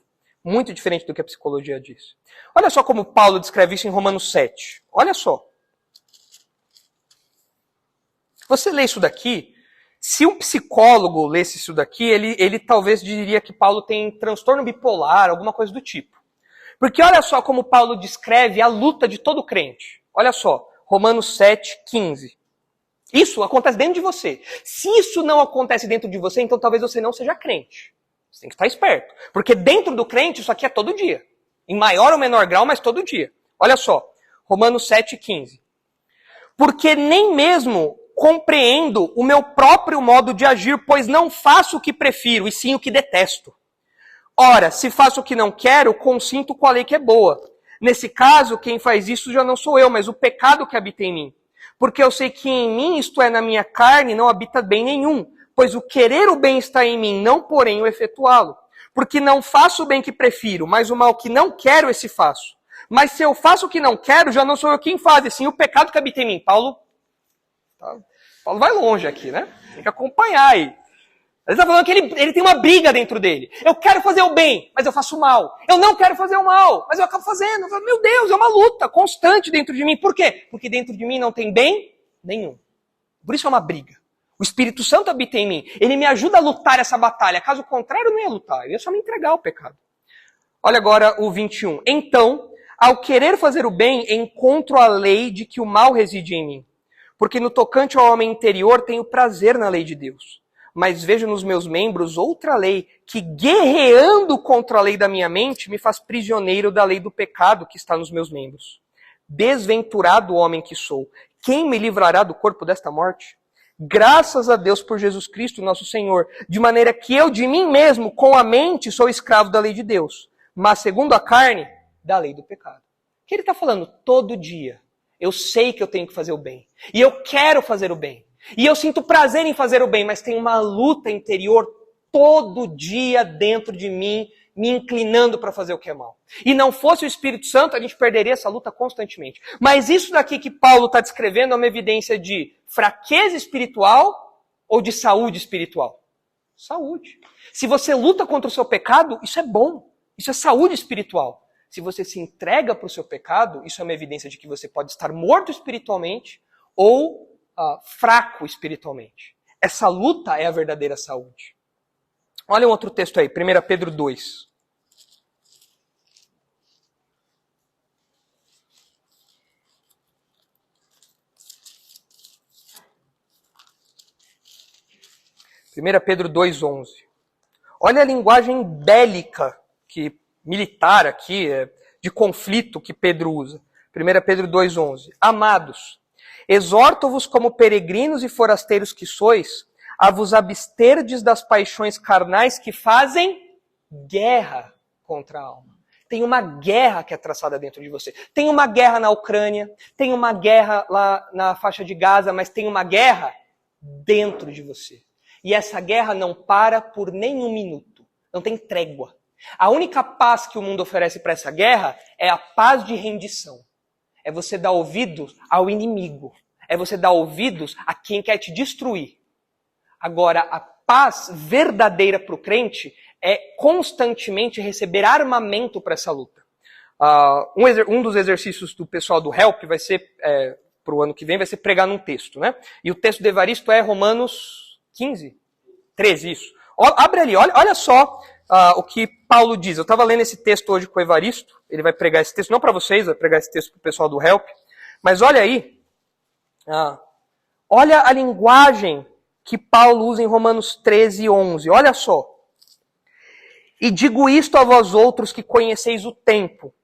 Muito diferente do que a psicologia diz. Olha só como Paulo descreve isso em Romanos 7. Olha só. Você lê isso daqui, se um psicólogo lesse isso daqui, ele talvez diria que Paulo tem transtorno bipolar, alguma coisa do tipo. Porque olha só como Paulo descreve a luta de todo crente. Olha só, Romanos 7, 15. Isso acontece dentro de você. Se isso não acontece dentro de você, então talvez você não seja crente. Você tem que estar esperto. Porque dentro do crente, isso aqui é todo dia. Em maior ou menor grau, mas todo dia. Olha só, Romanos 7, 15. Porque nem mesmo compreendo o meu próprio modo de agir, pois não faço o que prefiro, e sim o que detesto. Ora, se faço o que não quero, consinto com a lei que é boa. Nesse caso, quem faz isso já não sou eu, mas o pecado que habita em mim. Porque eu sei que em mim, isto é, na minha carne, não habita bem nenhum. Pois o querer o bem está em mim, não porém o efetuá-lo. Porque não faço o bem que prefiro, mas o mal que não quero, esse faço. Mas se eu faço o que não quero, já não sou eu quem faz, e sim o pecado que habita em mim. Paulo vai longe aqui, né? Tem que acompanhar aí. Ele está falando que ele tem uma briga dentro dele. Eu quero fazer o bem, mas eu faço o mal. Eu não quero fazer o mal, mas eu acabo fazendo. Meu Deus, é uma luta constante dentro de mim. Por quê? Porque dentro de mim não tem bem nenhum. Por isso é uma briga. O Espírito Santo habita em mim. Ele me ajuda a lutar essa batalha. Caso contrário, eu não ia lutar. Eu ia só me entregar ao pecado. Olha agora o 21. Então, ao querer fazer o bem, encontro a lei de que o mal reside em mim. Porque no tocante ao homem interior, tenho prazer na lei de Deus. Mas vejo nos meus membros outra lei, que guerreando contra a lei da minha mente, me faz prisioneiro da lei do pecado que está nos meus membros. Desventurado homem que sou, quem me livrará do corpo desta morte? Graças a Deus por Jesus Cristo, nosso Senhor, de maneira que eu de mim mesmo, com a mente, sou escravo da lei de Deus, mas segundo a carne, da lei do pecado. O que ele está falando? Todo dia, eu sei que eu tenho que fazer o bem, e eu quero fazer o bem. E eu sinto prazer em fazer o bem, mas tem uma luta interior todo dia dentro de mim, me inclinando para fazer o que é mal. E não fosse o Espírito Santo, a gente perderia essa luta constantemente. Mas isso daqui que Paulo está descrevendo é uma evidência de fraqueza espiritual ou de saúde espiritual? Saúde. Se você luta contra o seu pecado, isso é bom. Isso é saúde espiritual. Se você se entrega para o seu pecado, isso é uma evidência de que você pode estar morto espiritualmente ou fraco espiritualmente. Essa luta é a verdadeira saúde. Olha um outro texto aí, 1 Pedro 2. Pedro 2:11. Olha a linguagem bélica, militar aqui, de conflito que Pedro usa. 1 Pedro 2:11. Amados, exorto-vos como peregrinos e forasteiros que sois, a vos absterdes das paixões carnais que fazem guerra contra a alma. Tem uma guerra que é traçada dentro de você. Tem uma guerra na Ucrânia, tem uma guerra lá na faixa de Gaza, mas tem uma guerra dentro de você. E essa guerra não para por nenhum minuto. Não tem trégua. A única paz que o mundo oferece para essa guerra é a paz de rendição. É você dar ouvidos ao inimigo. É você dar ouvidos a quem quer te destruir. Agora, a paz verdadeira para o crente é constantemente receber armamento para essa luta. Um dos exercícios do pessoal do Help vai ser, para o ano que vem, vai ser pregar num texto, né? E o texto de Evaristo é Romanos 15, 13, isso. Abre ali, olha só o que Paulo diz. Eu estava lendo esse texto hoje com o Evaristo, ele vai pregar esse texto, não para vocês, vai pregar esse texto para o pessoal do Help, mas olha aí, olha a linguagem que Paulo usa em Romanos 13:11, olha só. E digo isto a vós outros que conheceis o tempo.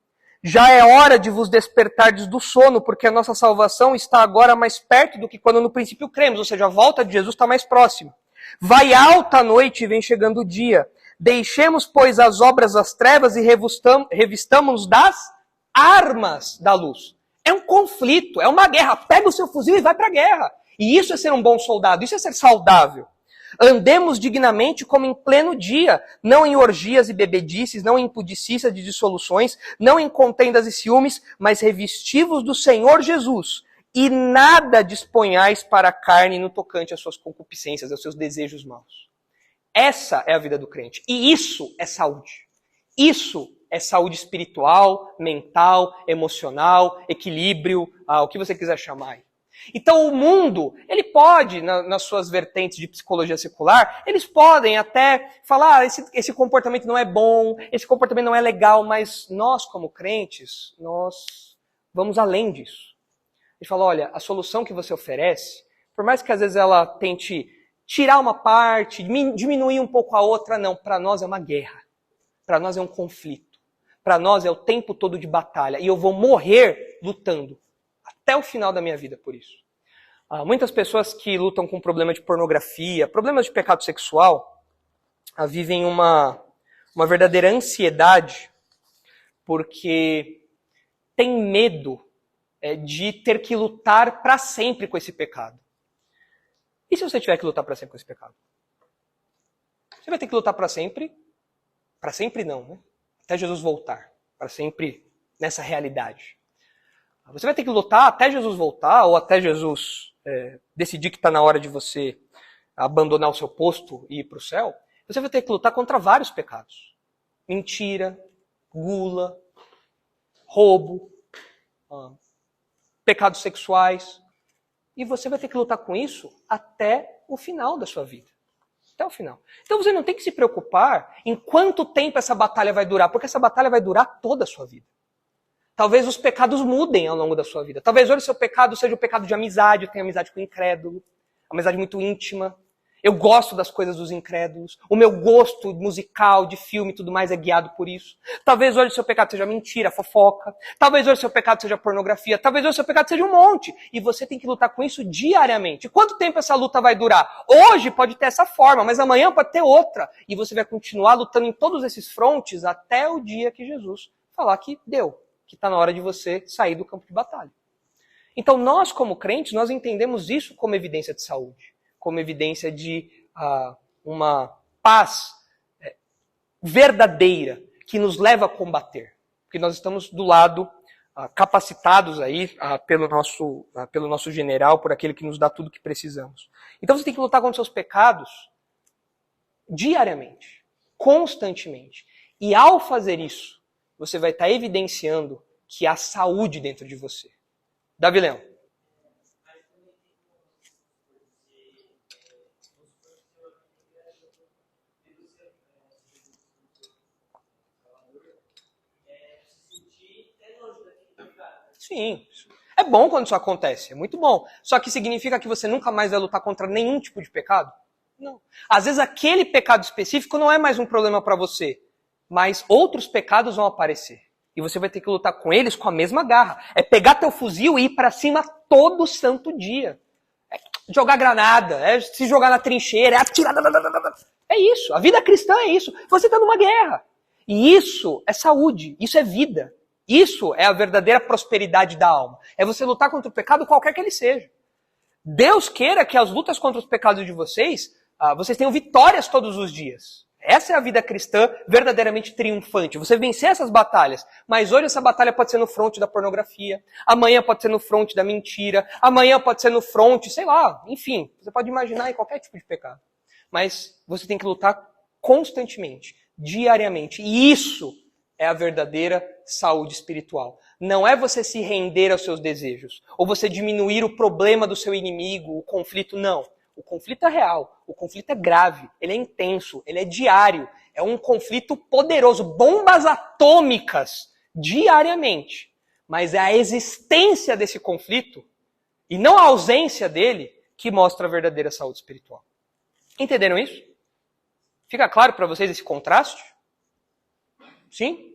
Já é hora de vos despertardes do sono, porque a nossa salvação está agora mais perto do que quando no princípio cremos, ou seja, a volta de Jesus está mais próxima. Vai alta a noite e vem chegando o dia. Deixemos, pois, as obras das trevas e revistamos das armas da luz. É um conflito, é uma guerra. Pega o seu fuzil e vai para a guerra. E isso é ser um bom soldado, isso é ser saudável. Andemos dignamente como em pleno dia, não em orgias e bebedices, não em impudicícia de dissoluções, não em contendas e ciúmes, mas revestivos do Senhor Jesus. E nada disponhais para a carne no tocante às suas concupiscências, aos seus desejos maus. Essa é a vida do crente. E isso é saúde. Isso é saúde espiritual, mental, emocional, equilíbrio, o que você quiser chamar. Então o mundo, ele pode, nas suas vertentes de psicologia secular, eles podem até falar, esse comportamento não é bom, esse comportamento não é legal, mas nós como crentes, nós vamos além disso. Ele fala, olha, a solução que você oferece, por mais que às vezes ela tente tirar uma parte, diminuir um pouco a outra, não, para nós é uma guerra, para nós é um conflito, para nós é o tempo todo de batalha, e eu vou morrer lutando. Até o final da minha vida por isso. Muitas pessoas que lutam com problema de pornografia, problemas de pecado sexual, vivem uma verdadeira ansiedade porque tem medo de ter que lutar para sempre com esse pecado. E se você tiver que lutar para sempre com esse pecado? Você vai ter que lutar para sempre? Para sempre não, né? Até Jesus voltar. Para sempre nessa realidade. Você vai ter que lutar até Jesus voltar, ou até Jesus decidir que está na hora de você abandonar o seu posto e ir para o céu. Você vai ter que lutar contra vários pecados. Mentira, gula, roubo, pecados sexuais. E você vai ter que lutar com isso até o final da sua vida. Até o final. Então você não tem que se preocupar em quanto tempo essa batalha vai durar, porque essa batalha vai durar toda a sua vida. Talvez os pecados mudem ao longo da sua vida. Talvez hoje o seu pecado seja o pecado de amizade. Eu tenho amizade com o incrédulo. Amizade muito íntima. Eu gosto das coisas dos incrédulos. O meu gosto musical, de filme e tudo mais é guiado por isso. Talvez hoje o seu pecado seja mentira, fofoca. Talvez hoje o seu pecado seja pornografia. Talvez hoje o seu pecado seja um monte. E você tem que lutar com isso diariamente. Quanto tempo essa luta vai durar? Hoje pode ter essa forma, mas amanhã pode ter outra. E você vai continuar lutando em todos esses frontes até o dia que Jesus falar que deu. Que está na hora de você sair do campo de batalha. Então nós, como crentes, nós entendemos isso como evidência de saúde, como evidência de uma paz verdadeira que nos leva a combater. Porque nós estamos do lado, capacitados aí pelo nosso general, por aquele que nos dá tudo o que precisamos. Então você tem que lutar contra os seus pecados diariamente, constantemente. E ao fazer isso, você vai estar evidenciando que há saúde dentro de você. Davi Leão. Sim. É bom quando isso acontece, é muito bom. Só que significa que você nunca mais vai lutar contra nenhum tipo de pecado? Não. Às vezes aquele pecado específico não é mais um problema para você. Mas outros pecados vão aparecer. E você vai ter que lutar com eles com a mesma garra. É pegar teu fuzil e ir para cima todo santo dia. É jogar granada, é se jogar na trincheira, é atirar. É isso. A vida cristã é isso. Você está numa guerra. E isso é saúde. Isso é vida. Isso é a verdadeira prosperidade da alma. É você lutar contra o pecado qualquer que ele seja. Deus queira que as lutas contra os pecados de vocês tenham vitórias todos os dias. Essa é a vida cristã verdadeiramente triunfante. Você vencer essas batalhas. Mas hoje essa batalha pode ser no fronte da pornografia. Amanhã pode ser no fronte da mentira. Amanhã pode ser no fronte, sei lá, enfim. Você pode imaginar em qualquer tipo de pecado. Mas você tem que lutar constantemente, diariamente. E isso é a verdadeira saúde espiritual. Não é você se render aos seus desejos. Ou você diminuir o problema do seu inimigo, o conflito, não. O conflito é real, o conflito é grave, ele é intenso, ele é diário. É um conflito poderoso, bombas atômicas, diariamente. Mas é a existência desse conflito, e não a ausência dele, que mostra a verdadeira saúde espiritual. Entenderam isso? Fica claro para vocês esse contraste? Sim?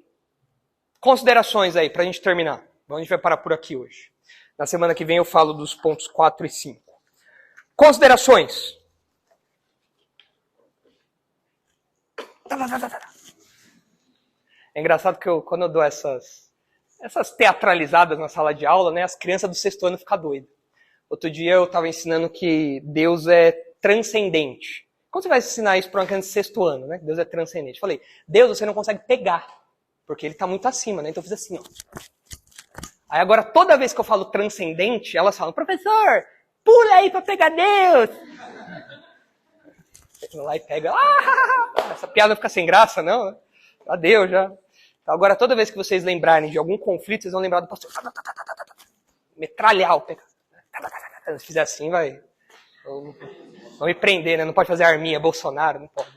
Considerações aí, para a gente terminar. A gente vai parar por aqui hoje. Na semana que vem eu falo dos pontos 4 e 5. Considerações. É engraçado que quando eu dou essas teatralizadas na sala de aula, né, as crianças do sexto ano ficam doidas. Outro dia eu estava ensinando que Deus é transcendente. Como você vai ensinar isso para uma criança de sexto ano, né? Deus é transcendente. Eu falei, Deus você não consegue pegar, porque ele está muito acima, né? Então eu fiz assim, ó. Aí agora, toda vez que eu falo transcendente, elas falam, professor, pula aí para pegar Deus. Eu lá e pega, essa piada fica sem graça, não? Adeus, já. Então, agora, toda vez que vocês lembrarem de algum conflito, vocês vão lembrar do pastor. Metralhar o pecado. Se fizer assim, vai me prender, né? Não pode fazer arminha, Bolsonaro, não pode.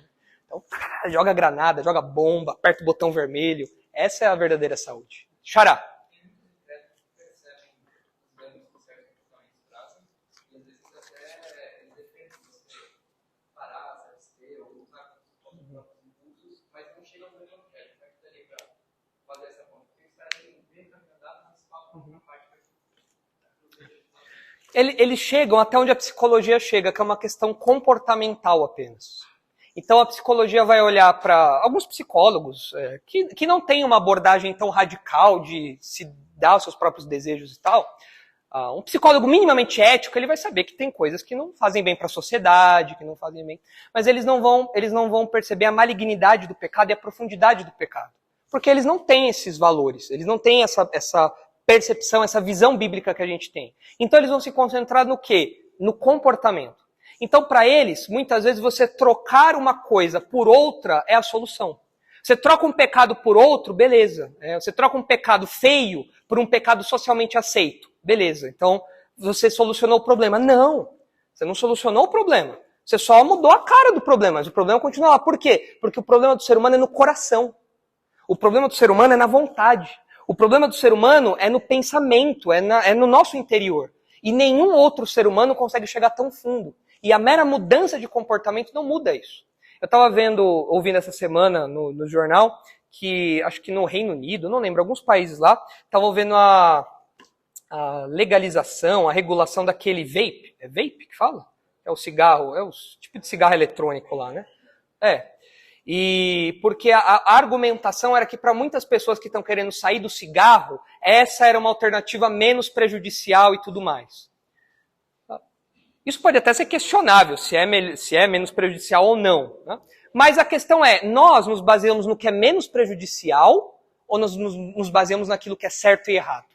Então, joga granada, joga bomba, aperta o botão vermelho. Essa é a verdadeira saúde. Xará. Eles chegam até onde a psicologia chega, que é uma questão comportamental apenas. Então a psicologia vai olhar para alguns psicólogos que não têm uma abordagem tão radical de se dar os seus próprios desejos e tal. Um psicólogo minimamente ético, ele vai saber que tem coisas que não fazem bem para a sociedade, que não fazem bem. Mas eles não vão perceber a malignidade do pecado e a profundidade do pecado. Porque eles não têm esses valores, eles não têm essa percepção, essa visão bíblica que a gente tem. Então eles vão se concentrar no quê? No comportamento. Então para eles, muitas vezes você trocar uma coisa por outra é a solução. Você troca um pecado por outro, beleza. Você troca um pecado feio por um pecado socialmente aceito, beleza. Então você solucionou o problema. Não, você não solucionou o problema. Você só mudou a cara do problema, mas o problema continua lá. Por quê? Porque o problema do ser humano é no coração. O problema do ser humano é na vontade. O problema do ser humano é no pensamento, é no nosso interior. E nenhum outro ser humano consegue chegar tão fundo. E a mera mudança de comportamento não muda isso. Eu estava ouvindo essa semana no jornal, que acho que no Reino Unido, não lembro, alguns países lá, estavam vendo a legalização, a regulação daquele vape. É vape que fala? É o cigarro, é o tipo de cigarro eletrônico lá, né? E porque a argumentação era que para muitas pessoas que estão querendo sair do cigarro, essa era uma alternativa menos prejudicial e tudo mais. Isso pode até ser questionável, se é menos prejudicial ou não. Né? Mas a questão é, nós nos baseamos no que é menos prejudicial ou nós nos baseamos naquilo que é certo e errado?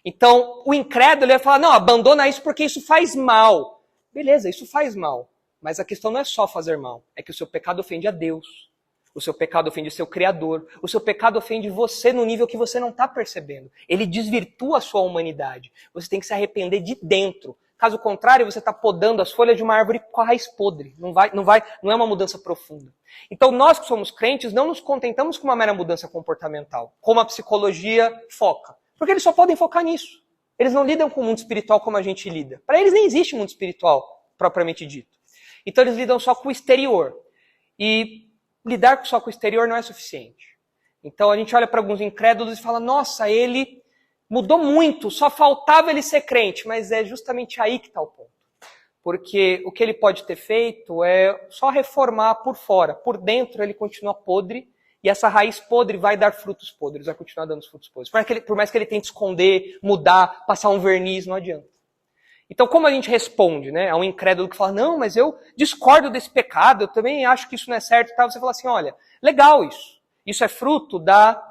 Então, o incrédulo ia falar, não, abandona isso porque isso faz mal. Beleza, isso faz mal. Mas a questão não é só fazer mal, é que o seu pecado ofende a Deus. O seu pecado ofende o seu Criador. O seu pecado ofende você no nível que você não está percebendo. Ele desvirtua a sua humanidade. Você tem que se arrepender de dentro. Caso contrário, você está podando as folhas de uma árvore com a raiz podre. Não é uma mudança profunda. Então nós que somos crentes não nos contentamos com uma mera mudança comportamental, como a psicologia foca. Porque eles só podem focar nisso. Eles não lidam com o mundo espiritual como a gente lida. Para eles nem existe mundo espiritual, propriamente dito. Então eles lidam só com o exterior. E lidar só com o exterior não é suficiente. Então a gente olha para alguns incrédulos e fala, nossa, ele mudou muito, só faltava ele ser crente. Mas é justamente aí que está o ponto. Porque o que ele pode ter feito é só reformar por fora. Por dentro ele continua podre. E essa raiz podre vai dar frutos podres, vai continuar dando frutos podres. Por mais que ele tente esconder, mudar, passar um verniz, não adianta. Então, como a gente responde, né, a um incrédulo que fala, não, mas eu discordo desse pecado, eu também acho que isso não é certo, tá? Você fala assim, olha, legal isso. Isso é fruto da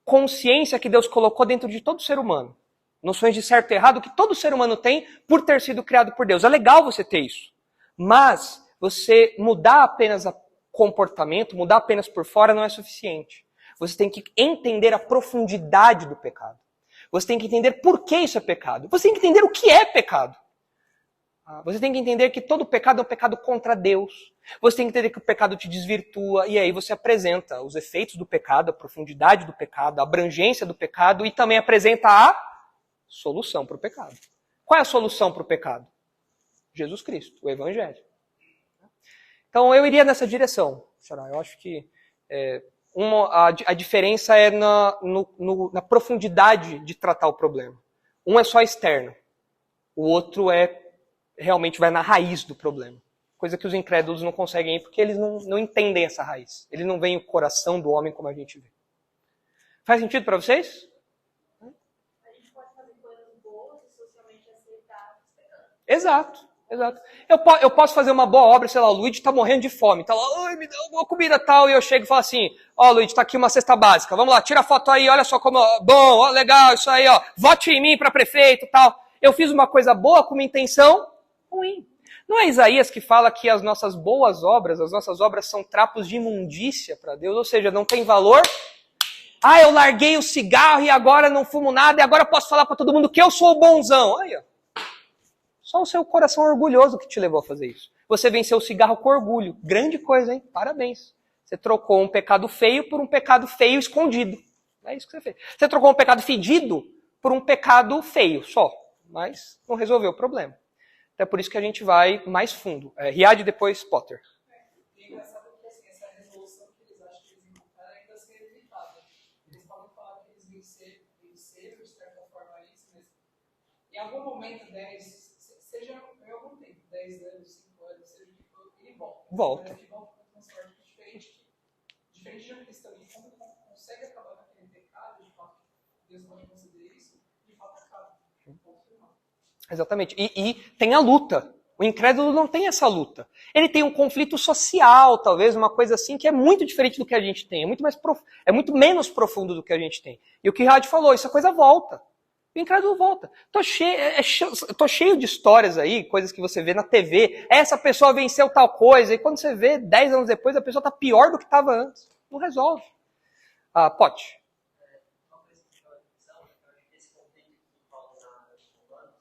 consciência que Deus colocou dentro de todo ser humano. Noções de certo e errado que todo ser humano tem por ter sido criado por Deus. É legal você ter isso. Mas você mudar apenas o comportamento, mudar apenas por fora não é suficiente. Você tem que entender a profundidade do pecado. Você tem que entender por que isso é pecado. Você tem que entender o que é pecado. Você tem que entender que todo pecado é um pecado contra Deus. Você tem que entender que o pecado te desvirtua. E aí você apresenta os efeitos do pecado, a profundidade do pecado, a abrangência do pecado e também apresenta a solução para o pecado. Qual é a solução para o pecado? Jesus Cristo, o Evangelho. Então eu iria nessa direção. Eu acho que a diferença é na profundidade de tratar o problema. Um é só externo, o outro realmente vai na raiz do problema. Coisa que os incrédulos não conseguem ir, porque eles não entendem essa raiz. Eles não veem o coração do homem como a gente vê. Faz sentido para vocês? A gente pode fazer coisas boas e socialmente aceitáveis pecando. Exato. Eu posso fazer uma boa obra, sei lá, o Luigi tá morrendo de fome, tá lá, ai, me dá alguma comida tal, e eu chego e falo assim, ó, Luigi, tá aqui uma cesta básica, vamos lá, tira a foto aí, olha só como, bom, ó, legal, isso aí, ó, vote em mim para prefeito tal. Eu fiz uma coisa boa com uma intenção ruim. Não é Isaías que fala que as nossas boas obras, as nossas obras são trapos de imundícia para Deus, ou seja, não tem valor? Ah, eu larguei o cigarro e agora não fumo nada, e agora posso falar para todo mundo que eu sou o bonzão. Aí, ó. Só o seu coração orgulhoso que te levou a fazer isso. Você venceu o cigarro com orgulho. Grande coisa, hein? Parabéns. Você trocou um pecado feio por um pecado feio escondido. É isso que você fez. Você trocou um pecado fedido por um pecado feio só. Mas não resolveu o problema. Então é por isso que a gente vai mais fundo. Riad e depois Potter. É engraçado que essa resolução que eles acham que eles encontraram ainda assim é limitada. Eles podem falar que eles venceram, de certa forma, isso, mas em algum momento, seja em algum tempo, 10 anos, 5 anos, seja o que for, ele volta. Volta. Ele volta com um transporte diferente de um cristão. E quando consegue acabar naquele pecado, de fato, Deus pode conceder isso, de fato acaba. Exatamente. E tem a luta. O incrédulo não tem essa luta. Ele tem um conflito social, talvez, uma coisa assim, que é muito diferente do que a gente tem. É muito menos profundo do que a gente tem. E o que o Riad falou, essa coisa volta. O incrédulo volta. Tô cheio de histórias aí, coisas que você vê na TV. Essa pessoa venceu tal coisa. E quando você vê, 10 anos depois, a pessoa tá pior do que estava antes. Não resolve. Pote. Uma coisa que chama atenção, eu acho que esse conflito que fala nos romanos,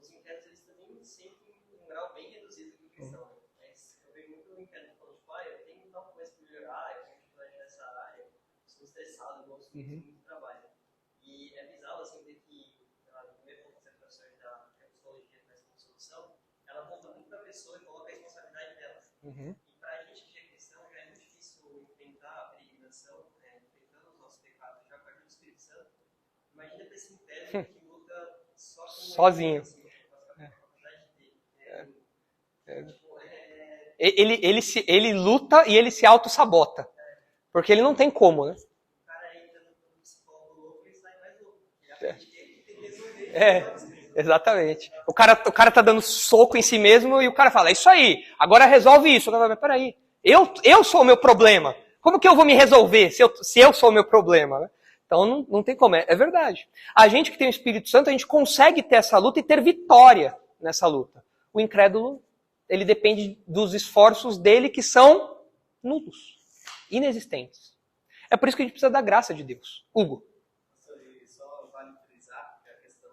os incrédulos eles também sentem um grau bem reduzido do cristão. Mas eu vejo muito incrédulo falando, tipo, eu tenho tal coisa para melhorar, eu tenho dificuldade nessa área, estou estressado, gosto muito do trabalho. E é bizarro assim ver que no primeiro das concentrações da psicologia traz como solução, ela volta muito para a pessoa e coloca a responsabilidade dela. E para a gente que é cristão já é muito difícil enfrentar a peregrinação, enfrentando os nossos pecados já com a ajuda do Espírito Santo. Imagina para esse incrédulo que luta sozinho. Ele luta e ele se auto-sabota. Porque ele não tem como, né? O cara entra no psicólogo louco e sai mais louco. Ele tem que resolver. Exatamente. O cara tá dando soco em si mesmo e o cara fala, é isso aí, agora resolve isso. O cara fala, mas peraí, eu sou o meu problema. Como que eu vou me resolver se eu sou o meu problema? Né? Então não tem como. É verdade. A gente que tem o Espírito Santo, a gente consegue ter essa luta e ter vitória nessa luta. O incrédulo, ele depende dos esforços dele que são nulos, inexistentes. É por isso que a gente precisa da graça de Deus. Hugo. Só vale frisar que a questão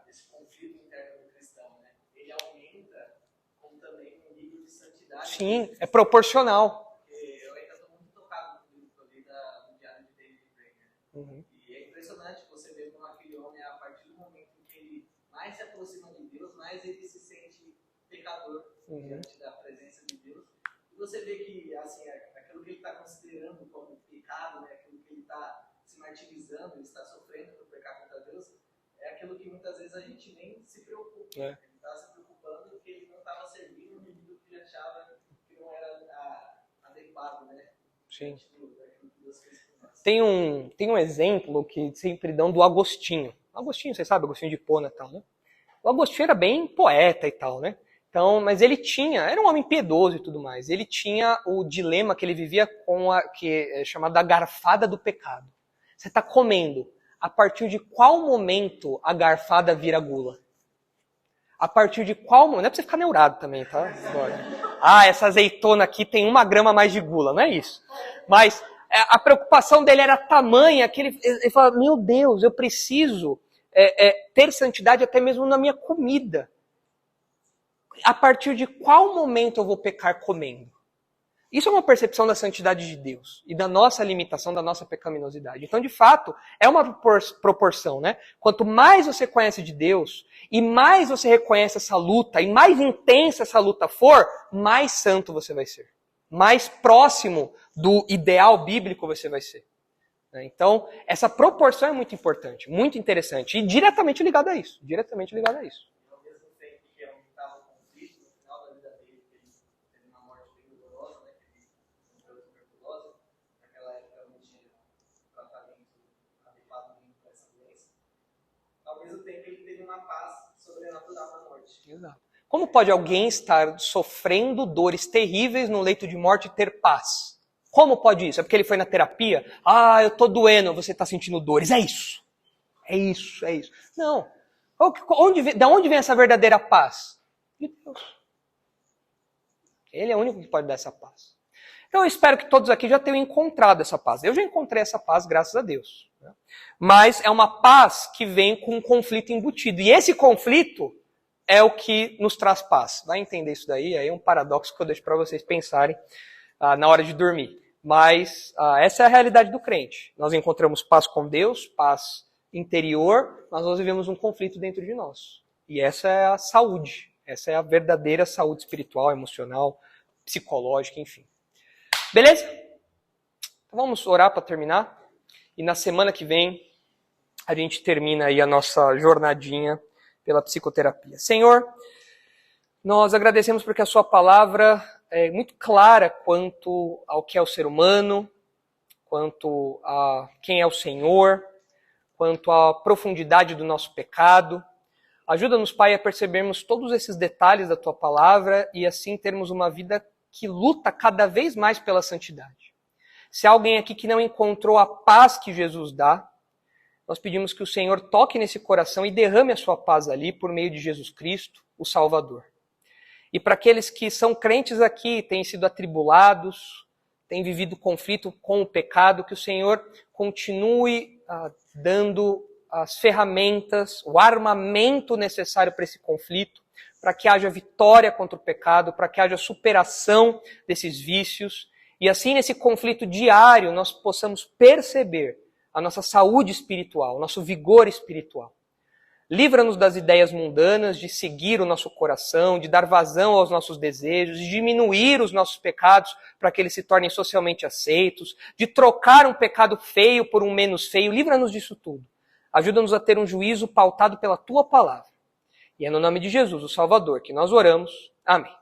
desse conflito interno do cristão, né? Ele aumenta como também um nível de santidade. Sim, é proporcional. Eu ainda estou muito tocado no livro ali do diário de David Brainerd. E é impressionante você ver como aquele homem, a partir do momento em que ele mais se aproxima de Deus, mais ele se sente pecador diante da presença de Deus. E você vê que, assim, aquilo que ele está considerando como pecado, né, aquilo que ele está se martirizando, ele está sofrendo por pecar contra Deus, é aquilo que muitas vezes a gente nem se preocupa. Ele está se preocupando porque ele não estava servindo no nível que ele achava que não era adequado, né? Sim. Daquilo que Deus fez por nós. Tem um exemplo que sempre dão do Agostinho. Agostinho, vocês sabem, Agostinho de Hipona e tal, né? O Agostinho era bem poeta e tal, né? Então, mas ele era um homem piedoso e tudo mais. Ele tinha o dilema que ele vivia com que é chamada a garfada do pecado. Você está comendo. A partir de qual momento a garfada vira gula? A partir de qual momento? Não é pra você ficar neurado também, tá? Essa azeitona aqui tem 1 grama a mais de gula. Não é isso. Mas a preocupação dele era tamanha que ele falava, meu Deus, eu preciso ter santidade até mesmo na minha comida. A partir de qual momento eu vou pecar comendo? Isso é uma percepção da santidade de Deus e da nossa limitação, da nossa pecaminosidade. Então, de fato, é uma proporção, né? Quanto mais você conhece de Deus e mais você reconhece essa luta e mais intensa essa luta for, mais santo você vai ser. mais próximo do ideal bíblico você vai ser. Então, essa proporção é muito importante, muito interessante e diretamente ligada a isso. Diretamente ligada a isso. Ao mesmo tempo que é um estava conflito no final da vida dele, que ele teve uma morte bem dolorosa, né? Que ele morreu de tuberculose. Naquela época não tinha tratamento adequado para essa doença. Ao mesmo tempo ele teve uma paz sobrenatural na morte. Exato. Como pode alguém estar sofrendo dores terríveis no leito de morte e ter paz? Como pode isso? É porque ele foi na terapia? Ah, eu tô doendo, você está sentindo dores. É isso. É isso, é isso. Não. Da onde vem essa verdadeira paz? De Deus. Ele é o único que pode dar essa paz. Então eu espero que todos aqui já tenham encontrado essa paz. Eu já encontrei essa paz, graças a Deus. Mas é uma paz que vem com um conflito embutido. E esse conflito é o que nos traz paz. Vai entender isso daí? Aí é um paradoxo que eu deixo para vocês pensarem na hora de dormir. Mas essa é a realidade do crente. Nós encontramos paz com Deus, paz interior, mas nós vivemos um conflito dentro de nós. E essa é a saúde. Essa é a verdadeira saúde espiritual, emocional, psicológica, enfim. Beleza? Então vamos orar para terminar. E na semana que vem a gente termina aí a nossa jornadinha pela psicoterapia. Senhor, nós agradecemos porque a sua palavra é muito clara quanto ao que é o ser humano, quanto a quem é o Senhor, quanto à profundidade do nosso pecado. Ajuda-nos, Pai, a percebermos todos esses detalhes da tua palavra e assim termos uma vida que luta cada vez mais pela santidade. Se há alguém aqui que não encontrou a paz que Jesus dá, nós pedimos que o Senhor toque nesse coração e derrame a sua paz ali por meio de Jesus Cristo, o Salvador. E para aqueles que são crentes aqui, têm sido atribulados, têm vivido conflito com o pecado, que o Senhor continue dando as ferramentas, o armamento necessário para esse conflito, para que haja vitória contra o pecado, para que haja superação desses vícios. E assim, nesse conflito diário, nós possamos perceber a nossa saúde espiritual, o nosso vigor espiritual. Livra-nos das ideias mundanas de seguir o nosso coração, de dar vazão aos nossos desejos, de diminuir os nossos pecados para que eles se tornem socialmente aceitos, de trocar um pecado feio por um menos feio. Livra-nos disso tudo. Ajuda-nos a ter um juízo pautado pela tua palavra. E é no nome de Jesus, o Salvador, que nós oramos. Amém.